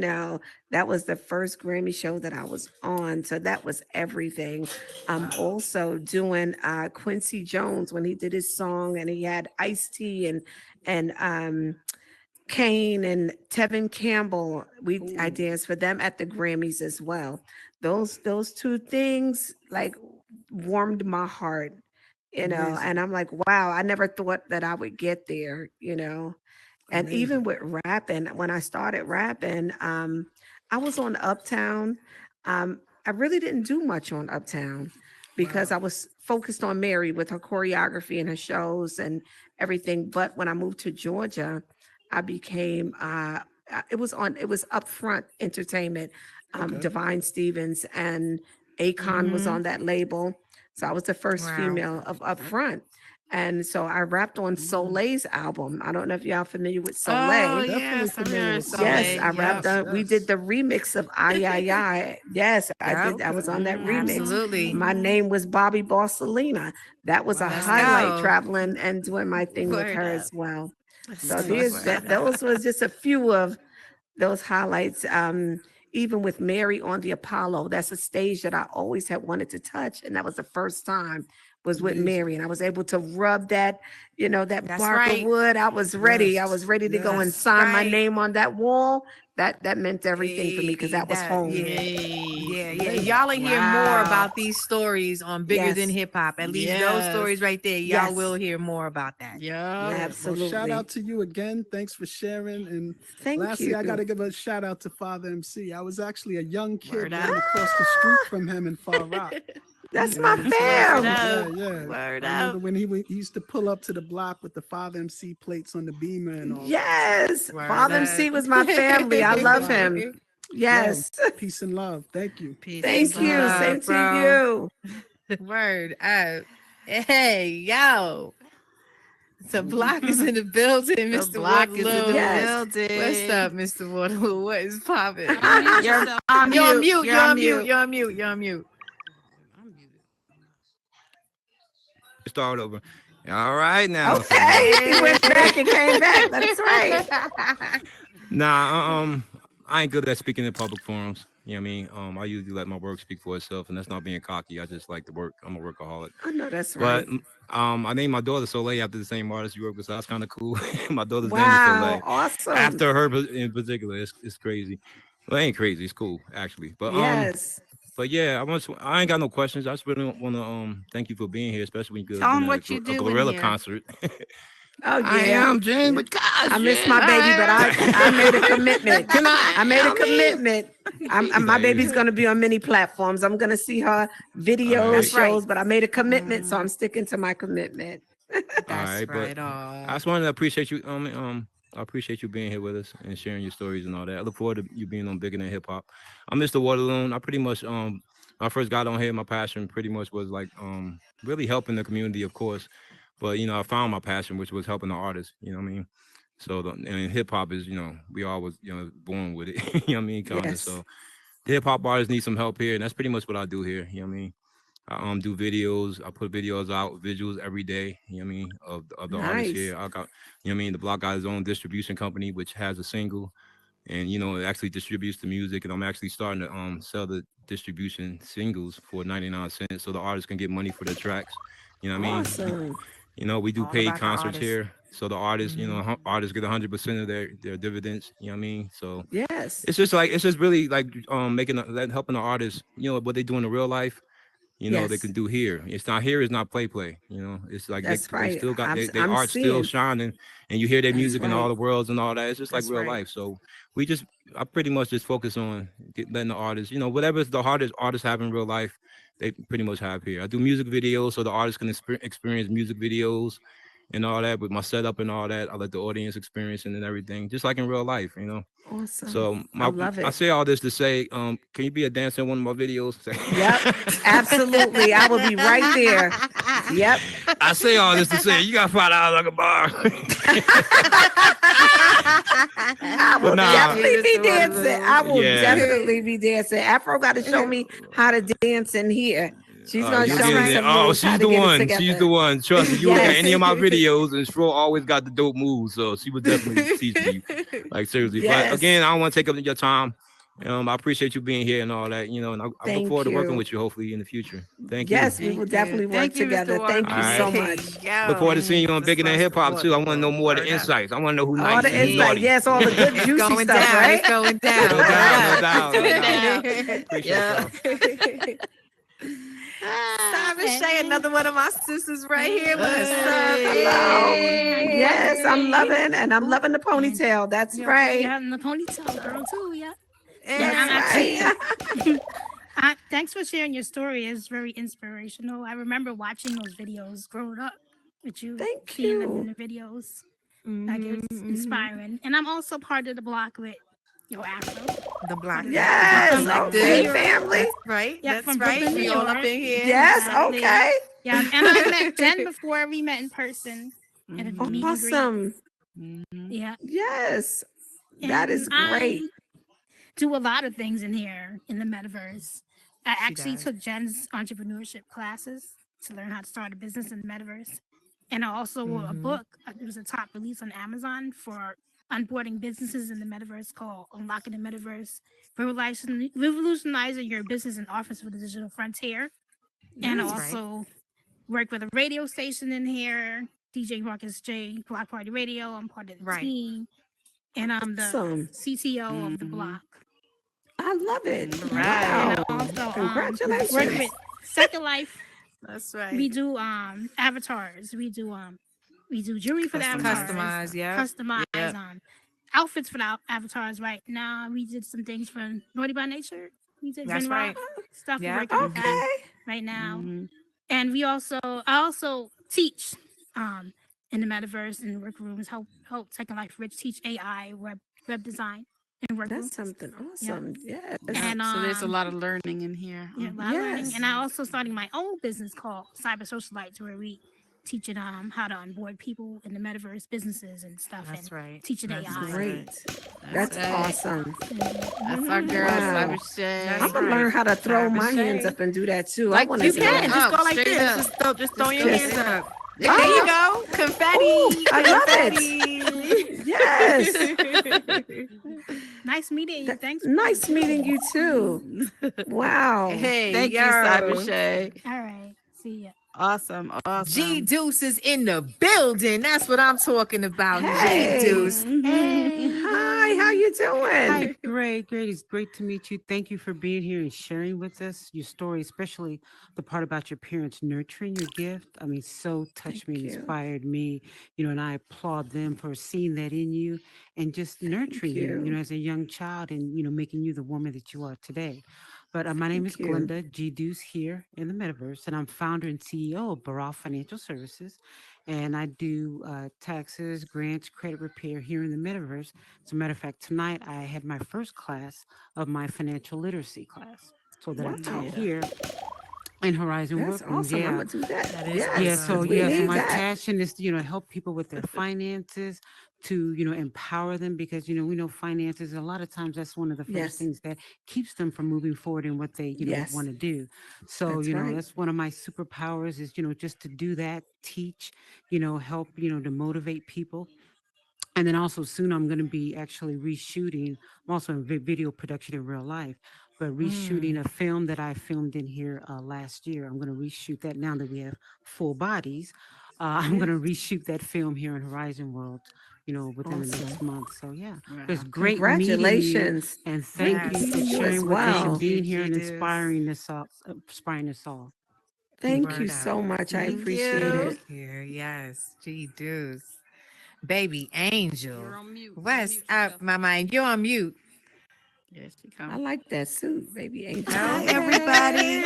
That was the first Grammy show that I was on, so that was everything. I'm also doing Quincy Jones when he did his song, and he had Ice-T and Kane and Tevin Campbell. I danced for them at the Grammys as well. Those two things like warmed my heart, Amazing. and I'm like, wow, I never thought that I would get there, And even with rapping, when I started rapping, I was on Uptown. I really didn't do much on Uptown because I was focused on Mary with her choreography and her shows and everything. But when I moved to Georgia, I became it was Upfront Entertainment. Divine Stevens and Akon was on that label. So I was the first Wow. female of Upfront. And so I rapped on Soleil's album. I don't know if y'all familiar with Soleil. Oh, Definitely yes. I familiar remember with Soleil. Yes, I Yep. rapped on. We did the remix of "Ay Ay Ay." Yes, I Yep. did. I was on that remix. Absolutely. My name was Bobby Bossalina. That was a Let's highlight, go. traveling and doing my thing with Word her up. as well. So Nice. there's Word that. up. Those was just a few of those highlights. even with Mary on the Apollo, that's a stage that I always had wanted to touch. And that was the first time was with Amazing. Mary. And I was able to rub that, that That's bark right. of wood. I was ready. Yes. I was ready to go and That's sign my right. name on that wall. That meant everything for me because that was home. Yeah. Yay. Y'all will hear more Wow. about these stories on Bigger Than Yes. Hip Hop. At least those Yes. stories right there. Y'all Yes. will hear more about that. Yeah. Well, Absolutely. shout out to you again. Thanks for sharing. And Thank lastly, you. I got to give a shout out to Father MC. I was actually a young kid Word running up. across the street from him in Far Rock. That's You my know, so- fam. up. Yeah. Word I remember up. when he used to pull up to the block with the Father MC plates on the Beamer and all that. Yes. Word Father up. MC was my family. I love him. Yes. Peace and love. Thank you. Peace Thank and you. love. Same to bro. you. Word up. Hey, yo. The block is in the building, The Mr. block is in the Waterloo. Yes. building. What's up, Mr. Waterloo? What is popping? Unmute You're yourself. on You're on mute. mute. You're You're on on mute. mute. You're on mute. You're on mute. I'm muted. Start over. All right now. Okay. He went back and came back. That's right. Nah, I ain't good at speaking in public forums. You know what I mean? I usually let my work speak for itself, and that's not being cocky. I just like to work. I'm a workaholic. I know that's right. But I named my daughter Soleil after the same artist you work with, so that's kind of cool. My daughter's name is Wow. Soleil. Awesome. After her in particular, it's crazy. Well, it ain't crazy. It's cool actually. But Yes. But yeah, I ain't got no questions. I just really want to thank you for being here, especially when you could Tell have 'em been what at you a do in Gorilla here. concert. Oh yeah. I am Jen, but gosh, I miss Jen. my baby, but I made a commitment. Can I made a I mean- commitment. My baby's gonna be on many platforms. I'm gonna see her videos, All right. shows, but I made a commitment, so I'm sticking to my commitment. That's right, but right on. I just wanted to appreciate you. I appreciate you being here with us and sharing your stories and all that. I look forward to you being on Bigger Than Hip Hop. I'm Mr. Waterloon. I pretty much when I first got on here, my passion pretty much was like really helping the community, of course. But I found my passion, which was helping the artists. You know what I mean? So and hip hop is, we all was born with it. You know what I mean? Kind of. Yes. So the hip hop artists need some help here, and that's pretty much what I do here. You know what I mean? I do videos. I put videos out, visuals every day. You know what I mean? Of the artists Nice. here. I got, the block got his own distribution company, which has a single, and it actually distributes the music. And I'm actually starting to sell the distribution singles for 99 cents, so the artists can get money for their tracks. You know what I mean? Awesome. We do All paid about the concerts artists. here, so the artists, artists get 100% of their dividends. You know what I mean? So Yes. it's just really like helping the artists, what they do in the real life. They Yes. can do here. It's not here. It's not play. It's like That's they right. still got they I'm art still seeing. shining, and you hear their That's music in all right. the worlds and all that. It's just like That's real right. life. So I pretty much just focus on letting the artists, whatever the hardest artists have in real life, they pretty much have here. I do music videos so the artists can experience music videos and all that with my setup and all that. I let the audience experience it and everything, just like in real life. Awesome. So I love I it. say all this to say, can you be a dancer in one of my videos? Yep. Absolutely. I will be right there. Yep. I say all this to say you got $5 like a bar. I will nah. definitely be Mr. dancing. Waterloo. I will Yeah. definitely be dancing. Afro got to show me how to dance in here. She's gonna You show get me it. some Oh, moves, how she's to the get it one. together. She's the one. Trust me. You look at Yes. any of my videos, and Fro always got the dope moves. So she was definitely teaching you. Like seriously. Yes. But again, I don't want to take up your time. I appreciate you being here and all that. And I look Thank forward to working you. with you hopefully in the future. Thank Yes, you. we will definitely work Thank you, Mr. together. Thank you Waterloo. so All much. Look forward to seeing you on This Bigger Than was Hip Hop too. I want to know more of the Word up. insights. I want to know who All nice the and who's insight. naughty. Yes, all the good It's juicy going stuff, down. right? It's going down. No Word doubt, up. no doubt. Appreciate Yeah. y'all. Simon Shay, another one of my sisters right here. What's up? Hello. Hey. Yes, I'm loving the ponytail. That's right. Yeah, and the ponytail girl too. Yeah. Hey. That's right. Thanks for sharing your story. It's very inspirational. I remember watching those videos growing up with you, Thank seeing them in you. the videos. Like it's Mhm. inspiring. And I'm also part of the block with Yoaphro. The black Yes. collective. Okay, family. That's right. Yeah, That's from right. Brooklyn, We New all up York. in here. Yes. Exactly. Okay. Yeah, and I met Jen before we met in person at a meet and greet. Awesome. Yeah, Yes. That is and great. I do a lot of things in here in the metaverse. I She actually does. took Jen's entrepreneurship classes to learn how to start a business in the metaverse. And I also wrote a book. It was a top release on Amazon for onboarding businesses in the metaverse called Unlocking the Metaverse, revolutionizing your business and office with the digital frontier. And I That's right. also work with a radio station in here, DJ Marcus J, Block Party Radio. I'm part of the Right. team, and I'm the Awesome. CTO of the block. I love it. Right. And Wow. I also work Congratulations. with Second Life. That's right. We do avatars. We do jewelry for the avatars. Customized, yeah. Customize Yep. outfits for the avatars right now. We did some things for Naughty by Nature. We did That's Ren right. Rock stuff. Yeah. We're working with that Okay. right now. Mhm. And I also teach in the metaverse and workrooms, help Second Life Rich teach AI, web design and workrooms. That's something awesome. Yes. And So there's a lot of learning in here. yeah, a lot of learning. Yes. And I also starting my own business called Cyber Socialites, where we teaching how to onboard people in the metaverse businesses and stuff. That's and right. teaching That's AI. Great. That's right. awesome. That's our girl, Wow. Cyber Shay. That's I'm gonna right. learn how to throw Cyber my hands Shay. up and do that too. Like I want You to can Up, just go like straight this. up. Just throw your Just- hands up. Ah. There you go. Confetti. Ooh, I love it. Yes. Nice meeting you. Thanks. Nice meeting you too. Wow. Hey, Thank you, yo. Cyber Shay. All right. See ya. Awesome. G Awesome. Deuce is in the building. That's what I'm talking about. Hey. G Deuce. Hi, how you doing? Hi, great. It's great to meet you. Thank you for being here and sharing with us your story, especially the part about your parents nurturing your gift. I mean, so touched me and Thank you. inspired me, and I applaud them for seeing that in you and just nurturing you, you. as a young child and, making you the woman that you are today. But my name is Thank you. Glenda G. Deuce here in the Metaverse, and I'm founder and CEO of Baral Financial Services. And I do taxes, grants, credit repair here in the Metaverse. As a matter of fact, tonight I had my first class of my financial literacy class. So that I taught Wow. here in Horizon That's Workrooms. awesome. I'm Yeah. gonna do that. That is Yes. Yeah, so we so need my that. passion is to, help people with their finances, to, empower them because, we know finances, a lot of times that's one of the first Yes. things that keeps them from moving forward in what they, Yes. want to do. So, That's right. that's one of my superpowers is, just to do that, teach, help, to motivate people. And then also soon I'm going to be actually reshooting. I'm also in video production in real life, but reshooting a film that I filmed in here last year. I'm going to reshoot that now that we have full bodies. I'm going to reshoot that film here in Horizon World, within the next Awesome. month. So yeah, Wow. it's great meeting you, Congratulations. and thank Yes. you for Meeting you as sharing with us well. and being here Thank and you, G. inspiring us all. Inspiring us all. Thank Word you up. so much. I Thank appreciate you. it. Thank you. Yes, G Deuce. Baby Angel. You're on mute. What's Unmute yourself. up, my mind? You're on mute. Here she I comes. like that suit, baby Angel. Hi, everybody.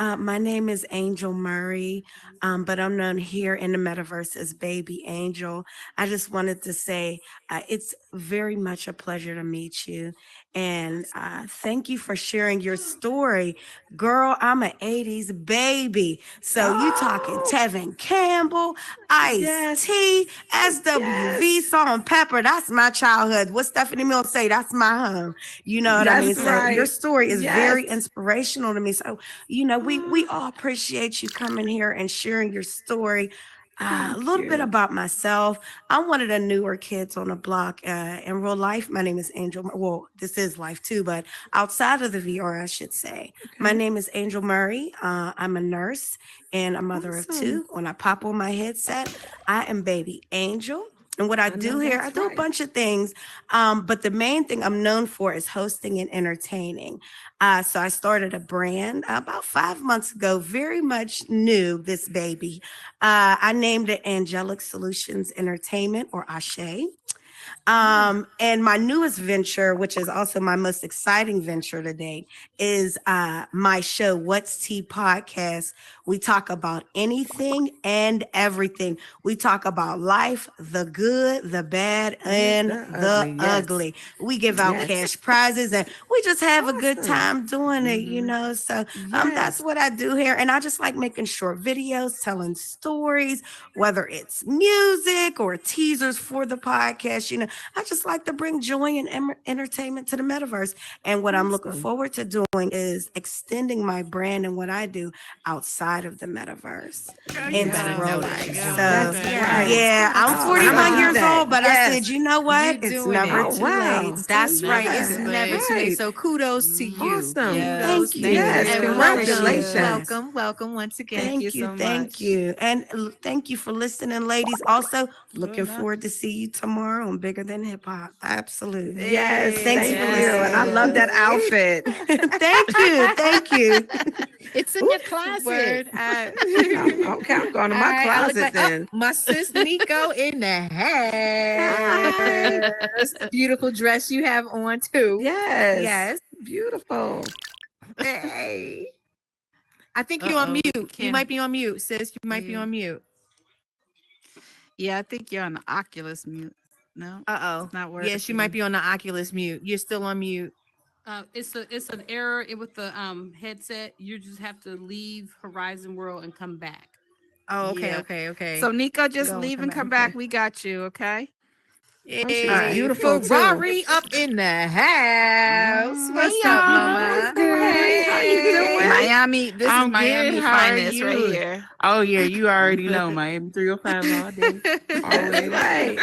My name is Angel Murray, but I'm known here in the metaverse as Baby Angel. I just wanted to say it's very much a pleasure to meet you. And thank you for sharing your story. Girl, I'm an 80s baby. So you talking Oh. Tevin Campbell, Ice Yes. T, SWV, Yes. Salt and Pepper. That's my childhood. What Stephanie Mills say, that's my home. You know what I That's mean? So your right. story is very Yes. inspirational to me. So, we all appreciate you coming here and sharing your story. A Thank little bit you. about myself. I'm one of the newer kids on the block. In real life, my name is Angel. Well, this is life too, but outside of the VR, I should say. My Okay. name is Angel Murray. I'm a nurse and a mother of Awesome. two. When I pop on my headset, I am Baby Angel. And what I do know here, I that's do a right. bunch of things. But the main thing I'm known for is hosting and entertaining. So I started a brand about 5 months ago, very much new, this baby. I named it Angelic Solutions Entertainment, or Ashe. And my newest venture, which is also my most exciting venture to date, is my show, What's Tea Podcast. We talk about anything and everything. We talk about life, the good, the bad, and the yes. ugly. We give out Yes. cash prizes and we just have a good Awesome. time doing it. So that's Yes. what I do here. And I just like making short videos, telling stories, whether it's music or teasers for the podcast. I just like to bring joy and entertainment to the metaverse. And what I'm looking Awesome. forward to doing is extending my brand and what I do outside of the metaverse in better real know life. that. So, That's right. yeah, I'm Oh, and I'ma 41 do years that. old, but I Yes. said, you know what? You It's doing never it. Oh, too wow. late. That's right. Never It's too never too late. Right. So kudos to you. Awesome. Kudos. Yes, Thank yes, you. And congratulations. welcome once again. Thank you so Thank much. you. And thank you for listening, ladies. Also, looking no. forward to see you tomorrow on Bigger Than Hip Hop. Absolutely. Yes, Thanks thank for you. And I love that outfit. Thank you. Thank you. It's in your closet. Word. Okay, I'm going to my I look closet like, then. my sis Nico in the house. Beautiful dress you have on too. Yes. Yes. Beautiful. Hey. I think you're on mute. You might be on mute, sis. You might be on mute. Yeah, I think you're on the Oculus mute. No, Uh-oh. it's not working. Yes, you might be on the Oculus mute. You're still on mute. It's an error with the headset. You just have to leave Horizon World and come back. Oh, okay, Yeah. okay. So Nico, just Go, leave come and back, come okay. back. We got you, okay? she's Hey, beautiful, too. Ferrari up in the house. What's up, mama? Hey, how you doing? Miami, this I'm is Miami good. How are finest right you? here. Oh yeah, you already know Miami 305 all day, always. Right.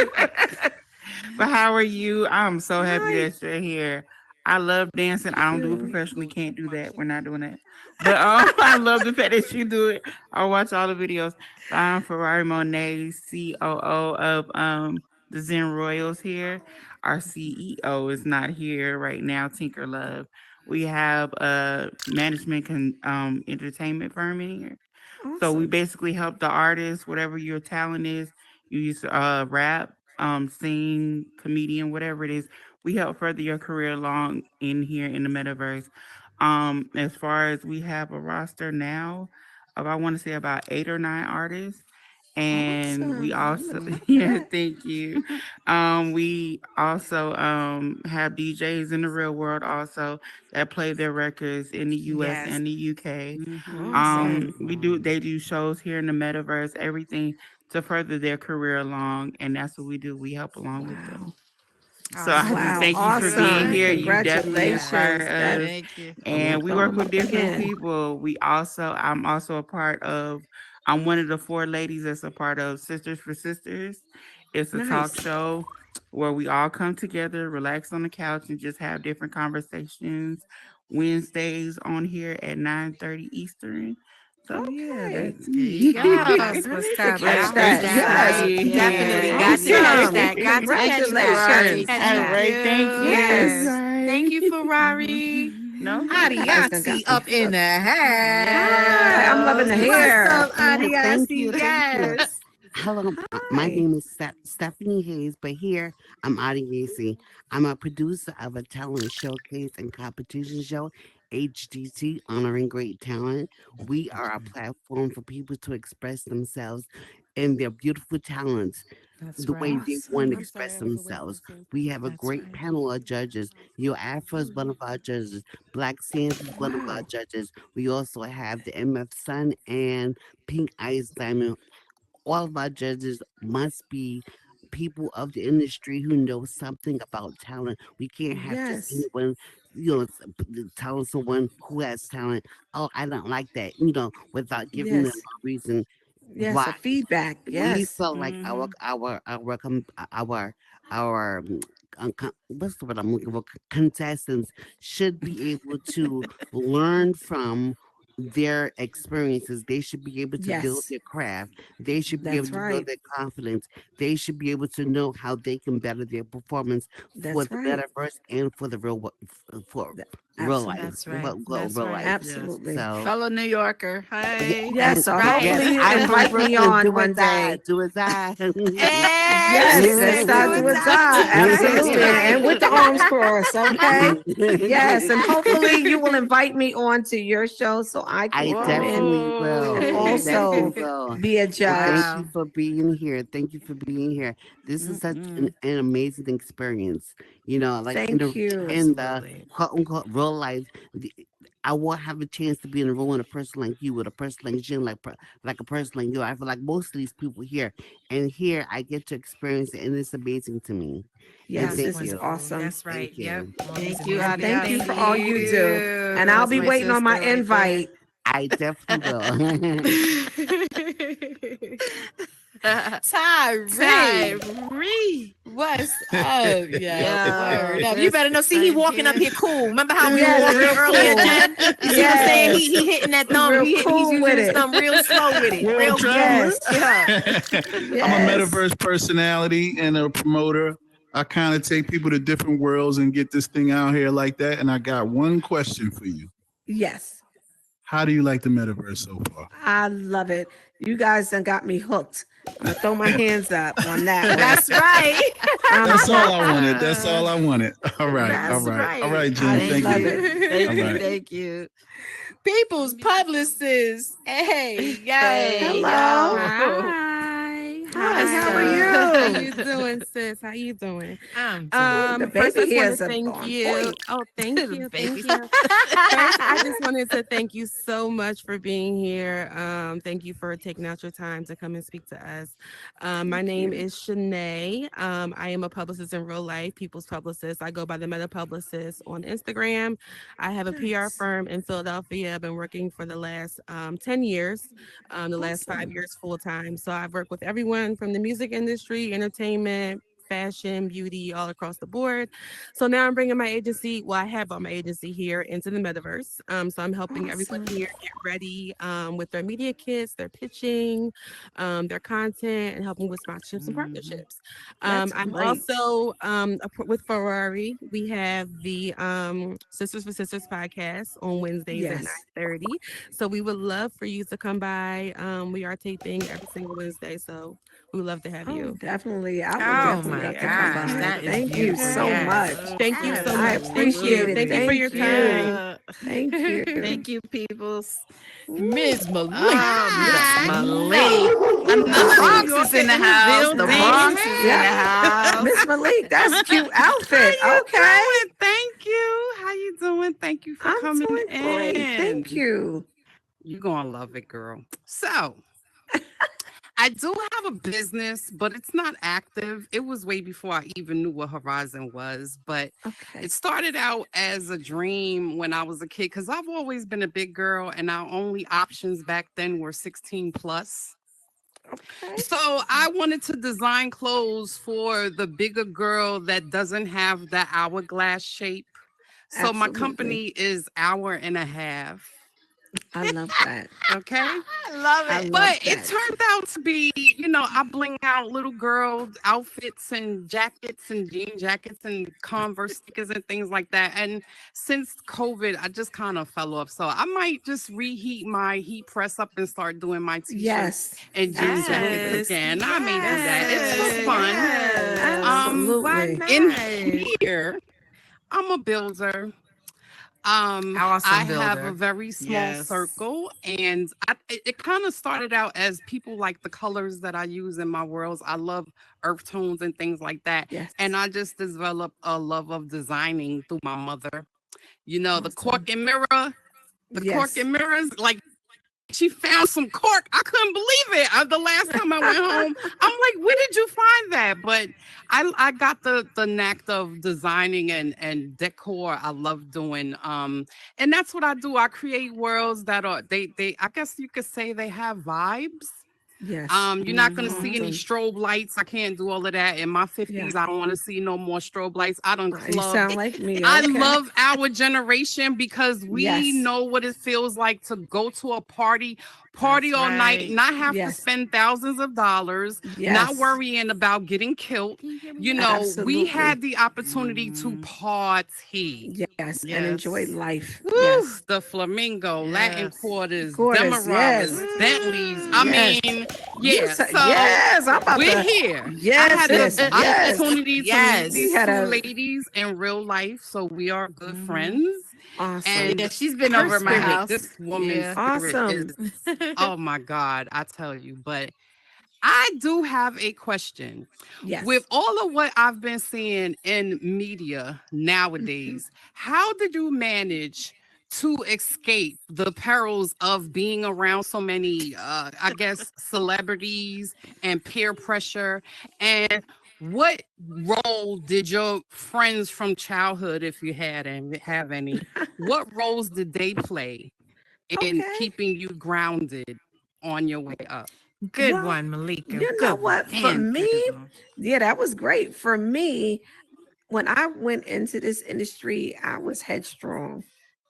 But how are you? I'm so happy Hi. that you're here. I love dancing. I don't do it professionally. Can't do that. We're not doing that. But I love the fact that you do it. I watch all the videos. I'm Ferrari Monet, COO of the Zen Royals here. Our CEO is not here right now, Tinker Love. We have a entertainment firm in here. So we Awesome. basically help the artists, whatever your talent is. You use rap, sing, comedian, whatever it is. We help further your career along in here in the metaverse. As far as we have a roster now of I want to say about 8 or 9 artists. And we also yeah, thank you. We also have DJs in the real world also that play their records in the US Yes. and the UK. Awesome. They do shows here in the metaverse, everything to further their career along, and that's what we do. We help along with them. Wow. So I just Wow. thank you for being Awesome. here. You definitely Congratulations. inspire That, us. Thank you. I'm gonna And we call work them with up different again. people. I'm also a part of, I'm one of the 4 ladies that's a part of Sisters for Sisters. It's a talk Nice. show where we all come together, relax on the couch, and just have different conversations. Wednesdays on here at 9:30 Eastern. So yeah, Okay. that's There you go. Yes, I what's need to up? catch I'll that. catch Yes. Definitely Yeah. got to catch Awesome. that. Got to catch that. Congratulations. Catch all that. right. Thank you. Yes. Guys. Thank you, Ferrari. No. Adiasi up in the house. Hi, I'm loving the hair. What's up, Thank you, Adiasi? thank you. Yes. Hello, my Hi. name is Stephanie Hayes, but here I'm Adi Gacy. I'm a producer of a talent showcase and competition show, HDT, Honoring Great Talent. We are a platform for people to express themselves and their beautiful talents That's the way right. they want to express themselves. We have a That's great right. panel of judges. Yoaphro is one of our judges. Black Sands is one of our Wow. judges. We also have the MF Sun and Pink Ice Diamond. All of our judges must be people of the industry who know something about talent. We can't have just Yes. anyone, telling someone who has talent, oh, I don't like that, without giving them Yes. a reason Yes. why. A feedback. We Yes. felt like what's the word I'm looking for? Contestants should be able to learn from their experiences. They should be able to build Yes. their craft. They should be able That's to build right. their confidence. They should be able to know how they can better their performance for That's the right. metaverse and for the for Th- real life. Absolutely. That's right. Real That's real right. life. Absolutely. So Fellow New Yorker. Hey. Yes. So Right. hopefully you I'm from invite me Brooklyn. on Do one it die. day. Do it die. Hey, Yes, she let's said start do to it, a die. tie. Absolutely. Right. And with the arms crossed, okay? Yes, and hopefully you will invite me on to your show so I can I come in definitely will. and I definitely also will. be a And judge. thank you for being here. Thank you for being here. This is such an amazing experience. Like Thank you. in the Absolutely. quote unquote real life, I won't have a chance to be in a room with a person like you, with a person like Jim, like a person like you. I feel like most of these people here, and here I get to experience it, and it's amazing to me. Yes, thank this is you. awesome. That's right. Thank you. Yep. Thank you, And Adia. thank you for all you do. And I'll That's be my waiting on my sister right invite. I definitely will. Tyree, what's up? Yeah, Word up. You better know. See, he walking up here cool. Remember how we were Yes, walking real earlier, cool. Jen? You see what I'm saying? Yes. He hitting that thumb. Real He's cool using with his it. thumb real slow with it. World Real traveler. yeah. I'm a Yes. metaverse personality and a promoter. I kind of take people to different worlds and get this thing out here like that. And I got one question for you. Yes. How do you like the metaverse so far? I love it. You guys done got me hooked. I'm gonna throw my hands up on that one. That's right. That's all I wanted. That's all I wanted. All right. That's All right. right. All right, I Jen. Thank love you. it. Thank All you, right. thank you. People's publicist. Hey, Hello. Hi. Hi, how are How you? you doing, sis? How you doing? The First, I baby just here want is to thank on you. point. Oh, thank The you. baby. Thank you. First, I just wanted to thank you so much for being here. Thank you for taking out your time to come and speak to us. My name is Shanae. I am a publicist in real life, people's publicist. I go by the Meta Publicist on Instagram. I have a PR firm in Philadelphia. I've been working for the last 10 years, the last 5 years full time. So I've worked with everyone from the music industry, entertainment, fashion, beauty, all across the board. So now I'm bringing my agency. Well, I have brought my agency here into the metaverse. So I'm helping everyone Awesome. here get ready with their media kits, their pitching, their content, and helping with sponsorships and partnerships. That's I'm great. also with Ferrari. We have the Sisters for Sisters podcast on Wednesdays at Yes. 9:30. So we would love for you to come by. We are taping every single Wednesday, so we would love to have Oh, you. definitely. I would Oh definitely my love to come gosh, by. that is Thank you beautiful. so Yes. much. Thank you so I much. appreciate it. Thank you for your time. Thank you. Thank you, peoples. Miss Malik. Miss Malik. The Bronx is in the house. The building. Bronx is in the Yeah. house. Miss Malik, that's a cute outfit. Okay. Thank you. How you doing? Thank you for I'm coming doing in. great. Thank you. You're gonna love it, girl. So I do have a business, but it's not active. It was way before I even knew what Horizon was, but Okay. it started out as a dream when I was a kid because I've always been a big girl and our only options back then were 16 plus. Okay. So I wanted to design clothes for the bigger girl that doesn't have the hourglass shape. So my Absolutely. company is Hour and a Half. I love that. Okay. I love I it. love But it that. turned out to be, I bling out little girl outfits and jackets and jean jackets and Converse stickers and things like that. And since COVID, I just kind of fell off. So I might just reheat my heat press up and start doing my t-shirts Yes. and jean jackets Absolutely. again. I may do that. It's for fun. Absolutely. In here, I'm a builder. Awesome I have a builder. very small Yes. circle, and it kind of started out as people like the colors that I use in my worlds. I love earth tones and things like that, Yes. and I just developed a love of designing through my mother. The Awesome. cork and mirror, the cork Yes. and mirrors, like. She found some cork. I couldn't believe it. The last time I went home, I'm like, where did you find that? But I got the knack of designing and decor. I love doing. And that's what I do. I create worlds that are they I guess you could say they have vibes. Yes. You're not going to see any Awesome. strobe lights. I can't do all of that. In my 50s, Yeah. I don't want to see no more strobe lights. I don't You club. sound like me. I Okay. love our generation because we Yes. know what it feels like to go to a party all night, right. not have to Yes. spend thousands of dollars, not Yes. worrying about getting killed. We Absolutely. had the opportunity to party. Yes. And enjoy life. Woo, Yes. the flamingo, Latin Yes. quarters, Quarters, Demaradas, yes. Bentleys. Yes. I mean, yeah. So yes. I'm about we're to. here. I Yes. had Yes. the Yes. opportunity to Yes. meet these We had two a ladies in real life, so we are good friends. awesome. And Yeah, she's been her over my spirit, house. this woman's Yeah. spirit Awesome. is, oh my God, I tell you. But I do have a question. Yes. With all of what I've been seeing in media nowadays, how did you manage to escape the perils of being around so many, I guess, celebrities and peer pressure? And what role did your friends from childhood, if you had and have any, what roles did they play in Okay. keeping you grounded on your way up? Good Well, one, Malika. You Good know one. what? For Man, me, Prism. yeah, that was great. For me, when I went into this industry, I was headstrong.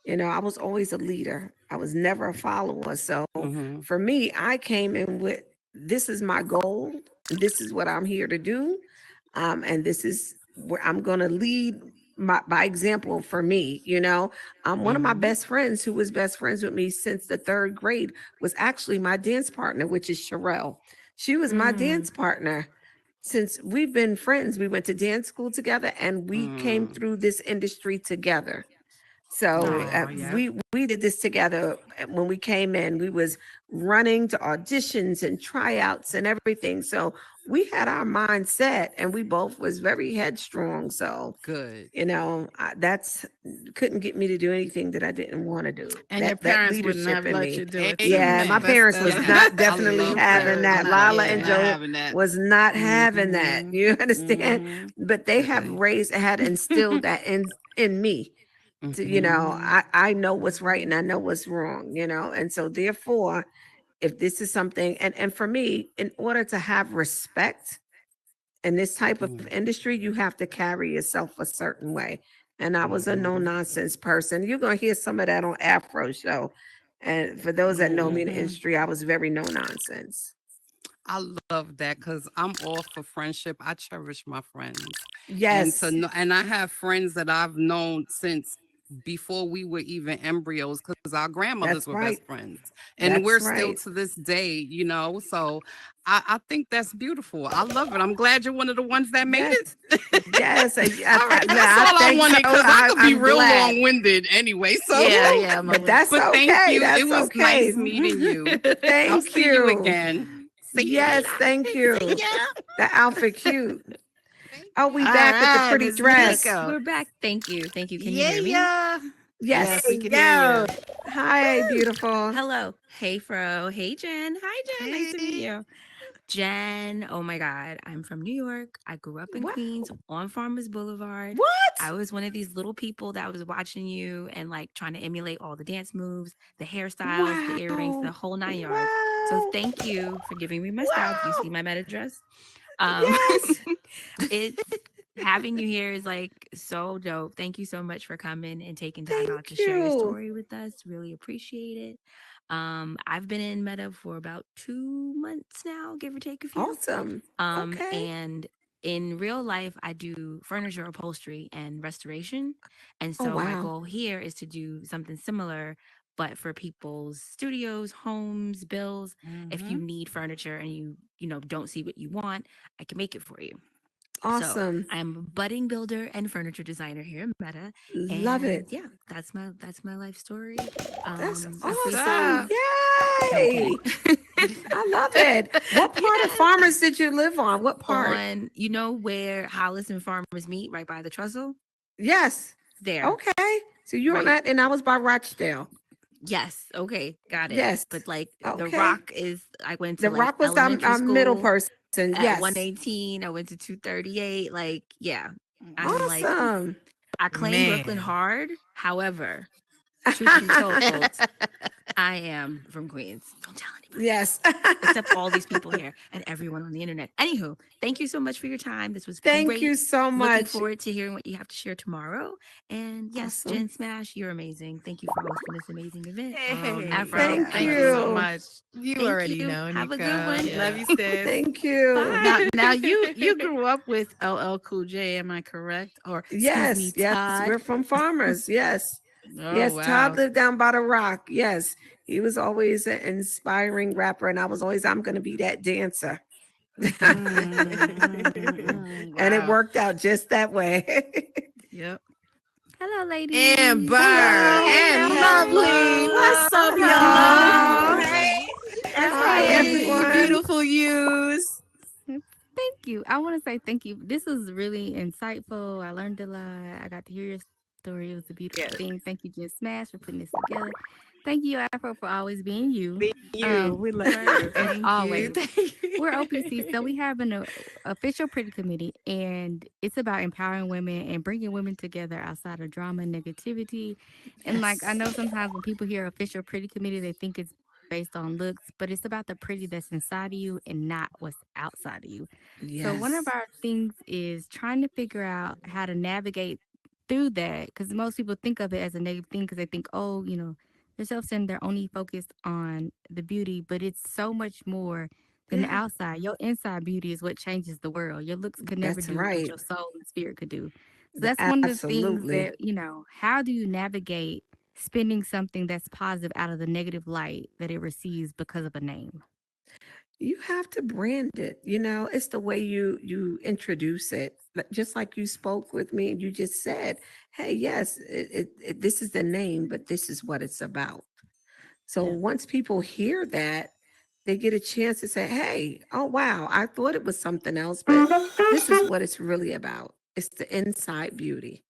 You know, I was always a leader. I was never a follower. So Mhm. for me, I came in with this is my goal. This is what I'm here to do. And this is where I'm going to lead by example for me. You know, one of my Mhm. best friends who was best friends with me since the third grade was actually my dance partner, which is Sherelle. She was my dance partner since we've been friends. We went to dance school together and we came through this industry together. So we did this together. When we came in, we was running to auditions and tryouts and everything. So we had our mindset and we both was very headstrong. So Good. you know, that's couldn't get me to do anything that I didn't want to do. And your That parents wouldn't leadership have in let me. you do it. Yeah, my That's- parents was that's- not I definitely love having that. Lala and not Joe having that. was not having that. You understand? But they have had instilled that in me. To, you know, I know what's right and I know what's wrong, you know, and so therefore, if this is something, and for me, in order to have respect in this type of industry, you have to carry yourself a certain way. And I was a no nonsense person. You're gonna hear some of that on Afro show. And for those that know me in the industry, I was very no nonsense. I love that because I'm all for friendship. I cherish my friends. Yes. And I have friends that I've known since before we were even embryos because our grandmothers That's were right. best friends. And That's we're still right. to this day, you know. So I think that's beautiful. I love it. I'm glad you're one of the ones that made it. Yes. All right, that's all I think wanted so. because I could be I'm real glad. long-winded anyway. So Yeah, But that's but okay. thank you. That's It was okay. nice meeting you. Thank I'll see you again. See you Yes, later. thank you. The outfit cute. Oh, we All back with the right, pretty Miss dress. Malika. We're back. Thank you. Thank you. Can you Yeah, hear me? yeah. Yes. We can hear you. Hi, beautiful. Hello. Hey, Fro. Hey, Jen. Hi, Jen. Nice to meet you. Jen, oh my God. I'm from New York. I grew up in Queens on Farmers Boulevard. What? I was one of these little people that was watching you and like trying to emulate all the dance moves, the hairstyles, the earrings, the whole 9 yards. So thank you for giving me my style. Do you see my meta dress? Yes. It's having you here is like so dope. Thank you so much for coming and taking time out to share your you. story with us. Really appreciate it. I've been in Meta for about 2 months now, give or take a few. Awesome. Okay. And in real life, I do furniture upholstery and restoration. And Oh, so my wow. goal here is to do something similar, but for people's studios, homes, bills. If you need furniture and you know, don't see what you want, I can make it for you. Awesome. So I'm a budding builder and furniture designer here in Meta. Love And it. yeah, that's my life story. That's I freestyle. awesome. Yay. I love it. What part of Farmers did you live on? What part? On, you know where Hollis and Farmers meet, right by the trestle? Yes. There. Okay. So you're on Right. that, and I was by Rochdale. Yes. Okay. Got it. Yes. But like the Okay. Rock is, I went to The like Rock was elementary our school middle person. at Yes. 118. I went to 238. Like, yeah. I'm like, Awesome. I claim Man. Brooklyn hard. However, truth be told, I am from Queens. Don't tell anybody. Yes. Except all these people here and everyone on the internet. Anywho, thank you so much for your time. This was Thank great. you so Looking much. forward to hearing what you have to share tomorrow. And yes, Awesome. Jen Smash, you're amazing. Thank you for hosting this amazing event. Hey, Afro, Thank thank you so you. much. You Thank already you. know. Have a Nico. good one. Love you, sis. Thank you. Bye. Now you grew up with LL Cool J, am I correct? Or Yes. excuse me, Yes. Todd? We're from Farmers. Yes. Oh, Yes. wow. Todd lived down by the Rock. Yes. He was always an inspiring rapper, and I was always, I'm going to be that dancer. And it Wow. worked out just that way. Yep. Hello, ladies. Amber Hello. and Hello. Lovely. What's up, Hello. y'all? Hey. Hi, Hey, everyone. beautiful yous. Thank you. I want to say thank you. This was really insightful. I learned a lot. I got to hear your story. It was a beautiful thing. Thank you, Jen Smash, for putting this together. Thank you, Afro, for always being you. We love you. As Thank always. you. We're OPC, so we have an official pretty committee, and it's about empowering women and bringing women together outside of drama and negativity. And like I know sometimes when people hear official pretty committee, they think it's based on looks, but it's about the pretty that's inside of you and not what's outside of you. So one of our things is trying to figure out how to navigate through that, because most people think of it as a negative thing because they think, oh, you know, they're self-centered, they're only focused on the beauty, but it's so much more than the outside. Your inside beauty is what changes the world. Your looks could never That's do right. what your soul and spirit could do. So that's one of the things Absolutely. that, you know, how do you navigate spinning something that's positive out of the negative light that it receives because of a name? You have to brand it. You know, it's the way you introduce it. Just like you spoke with me and you just said, hey, yes, this is the name, but this is what it's about. So once people hear that, they get a chance to say, hey, oh, wow, I thought it was something else, but this is what it's really about. It's the inside beauty.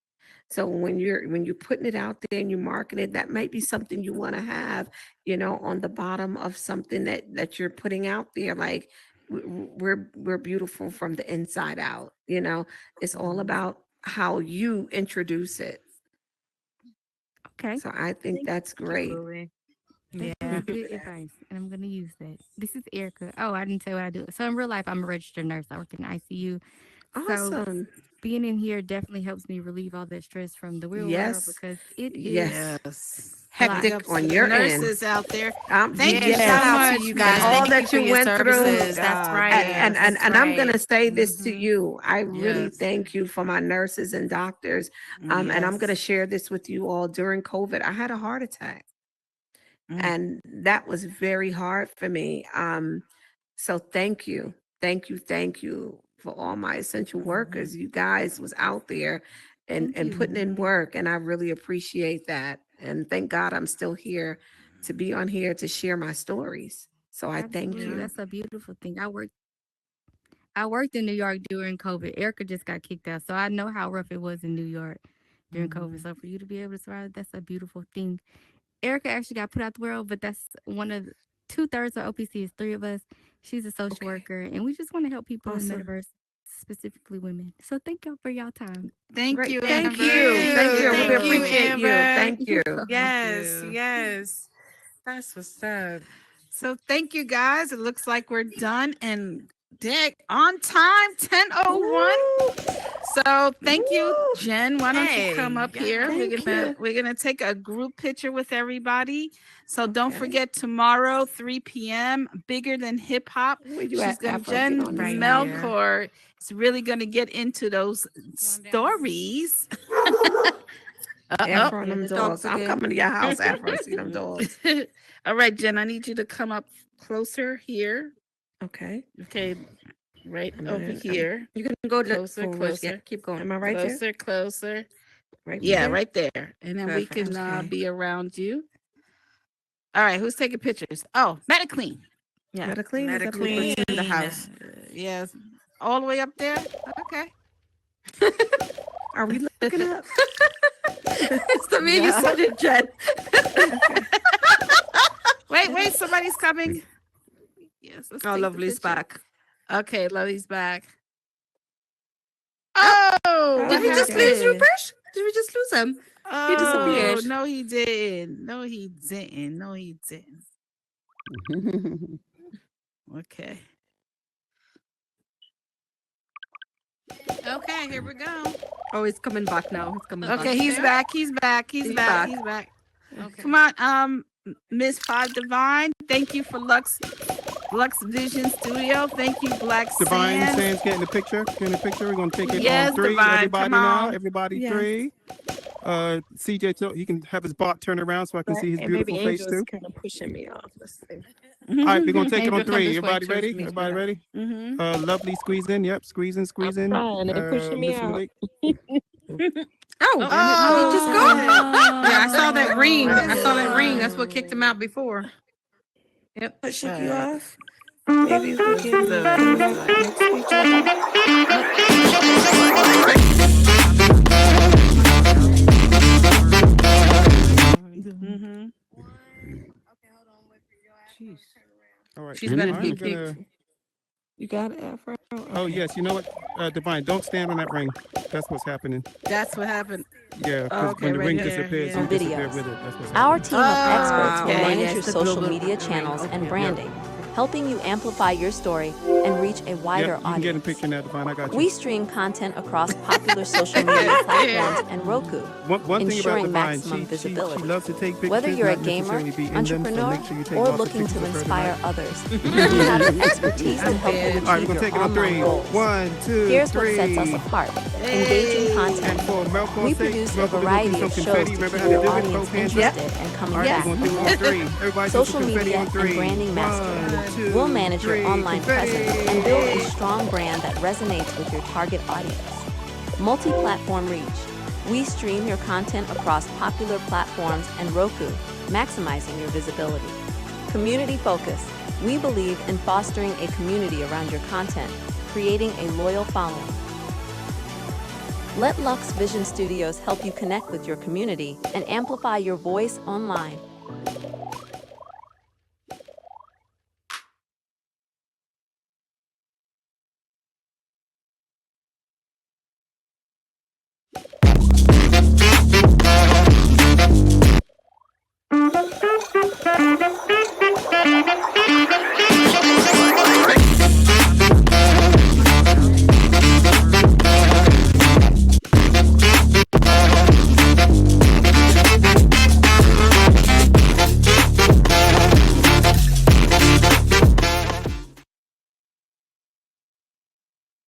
So when you're putting it out there and you market it, that might be something you want to have, you know, on the bottom of something that you're putting out there. Like we're beautiful from the inside out. You know, it's all about how you introduce it. Okay. So I think that's great. That's good advice, and I'm going to use that. This is Erica. Oh, I didn't say what I do. So in real life, I'm a registered nurse. I work in ICU. So Awesome. being in here definitely helps me relieve all that stress from the real world Yes. because it is Yes. Hectic Hectic on on your nurses end. out there. Thank Thank you you. so Shout out much to you guys. all Thank that you for you your went through. services. That's right. And I'm gonna say this to Mhm. you. I really Yes. thank you for my nurses and doctors. And I'm gonna Yes. share this with you all. During COVID, I had a heart attack. And that was very hard for me. So thank you. Thank you for all my essential workers. You guys was out there and putting in work. And I really appreciate that. And thank God I'm still here to be on here to share my stories. So I thank Absolutely. you. That's a beautiful thing. I worked in New York during COVID. Erica just got kicked out, so I know how rough it was in New York during COVID. So for you to be able to survive, that's a beautiful thing. Erica actually got put out the world, but that's one of 2/3 of OPC is 3 of us. She's a social worker, and we just want to help people in Awesome. metaverse, specifically women. So thank y'all for y'all time. Thank you, Thank Amber. you. Thank you. We Thank you, appreciate you. Amber. Thank you. Yes, yes. That's what's up. So thank you guys. It looks like we're done and dead on time, 10:01. So thank you, Jen. Why don't you come up here? We're gonna take a group picture with everybody. So don't forget tomorrow, 3 p.m. Bigger than hip hop. you at, Afro? Get Jen on this Melchor is really gonna get into those stories. Afro and them dogs. I'm coming to your house, Afro, see them dogs. All right, Jen, I need you to come up closer here. Okay. Okay, right I'm over gonna- here. You can go Closer, forward. closer. Yeah, keep going. Am I right there? Closer, closer. Right Yeah, there? right there. And then Perfect. we can Okay. be around you. All right, who's taking pictures? Oh, Metaclean. Yeah. Metaclean is up there. Metaclean in the house. Yes. All the way up there? Okay. Are we looking up? It's the media subject, Jen. Wait, somebody's coming. Yes, let's take the Lovely's picture. back. Okay, Lovely's back. Oh, Did we just lose Rupesh? Did we just lose him? He disappeared. No, he didn't. No, he didn't. Okay. Okay, here we go. Oh, he's coming back now. He's coming back. Okay, he's back. He's back. He's back. He's back. Okay. Come on, Miss Five Divine. Thank you for Luxe Vision Studio. Thank you, Black Divine Sands. Sands, get in the picture. Get in the picture. We're gonna take it Yes, on 3. Divine, Everybody come now. on. Everybody Yes. 3. CJ, he can have his bot turn around so I can see his beautiful face too. kind of pushing me off. Let's see. All right, we're gonna take it on Angel, come 3. this way Everybody towards ready? me. Everybody ready? Mm-hmm. Lovely, squeeze in. Yep, squeezing. trying. They're pushing me Miss out. Malik. Oh, did he just go? Yeah, I saw that ring. That's what kicked him out before. Yep. What shook you off? Maybe we can. jeez. All right. She's gonna be I'm gonna. You got it, Afro? Oh yes, you know what, Divine, don't stand on that ring. That's what's happening. That's what happened. Yeah, because Okay, when the right ring here, disappears, yeah. you disappear with it. That's what's happening. Our team of experts will okay. manage Yes, your the social blue media ring. channels and Okay. branding, helping you amplify your story and reach a wider Yep, you can get a audience. picture now, Divine. I got you. We stream content across popular social media platforms and Roku, One thing about ensuring Divine, maximum she visibility. loves to take pictures. Whether you're a not gamer, necessarily be in them, so entrepreneur, make sure you take or lots of looking pictures to of her inspire tonight. others, we have the expertise to help you All right, we're achieve gonna take your it on online 3. goals. 1, 2, Here's 3. what sets us apart: engaging content. And for Melchor's We sake, produce a Melchor, we're gonna variety do of some shows confetti. to Remember keep how to your do it? audience Both hands interested up. and coming All right, back. we're gonna do it on 3. Everybody do Social some confetti media on 3. and branding mastery 1, 2, will manage your 3. online Confetti. presence and build a strong brand that resonates with your target audience. Multi-platform reach. We stream your content across popular platforms and Roku, maximizing your visibility. Community focus. We believe in fostering a community around your content, creating a loyal following. Let Luxe Vision Studios help you connect with your community and amplify your voice online.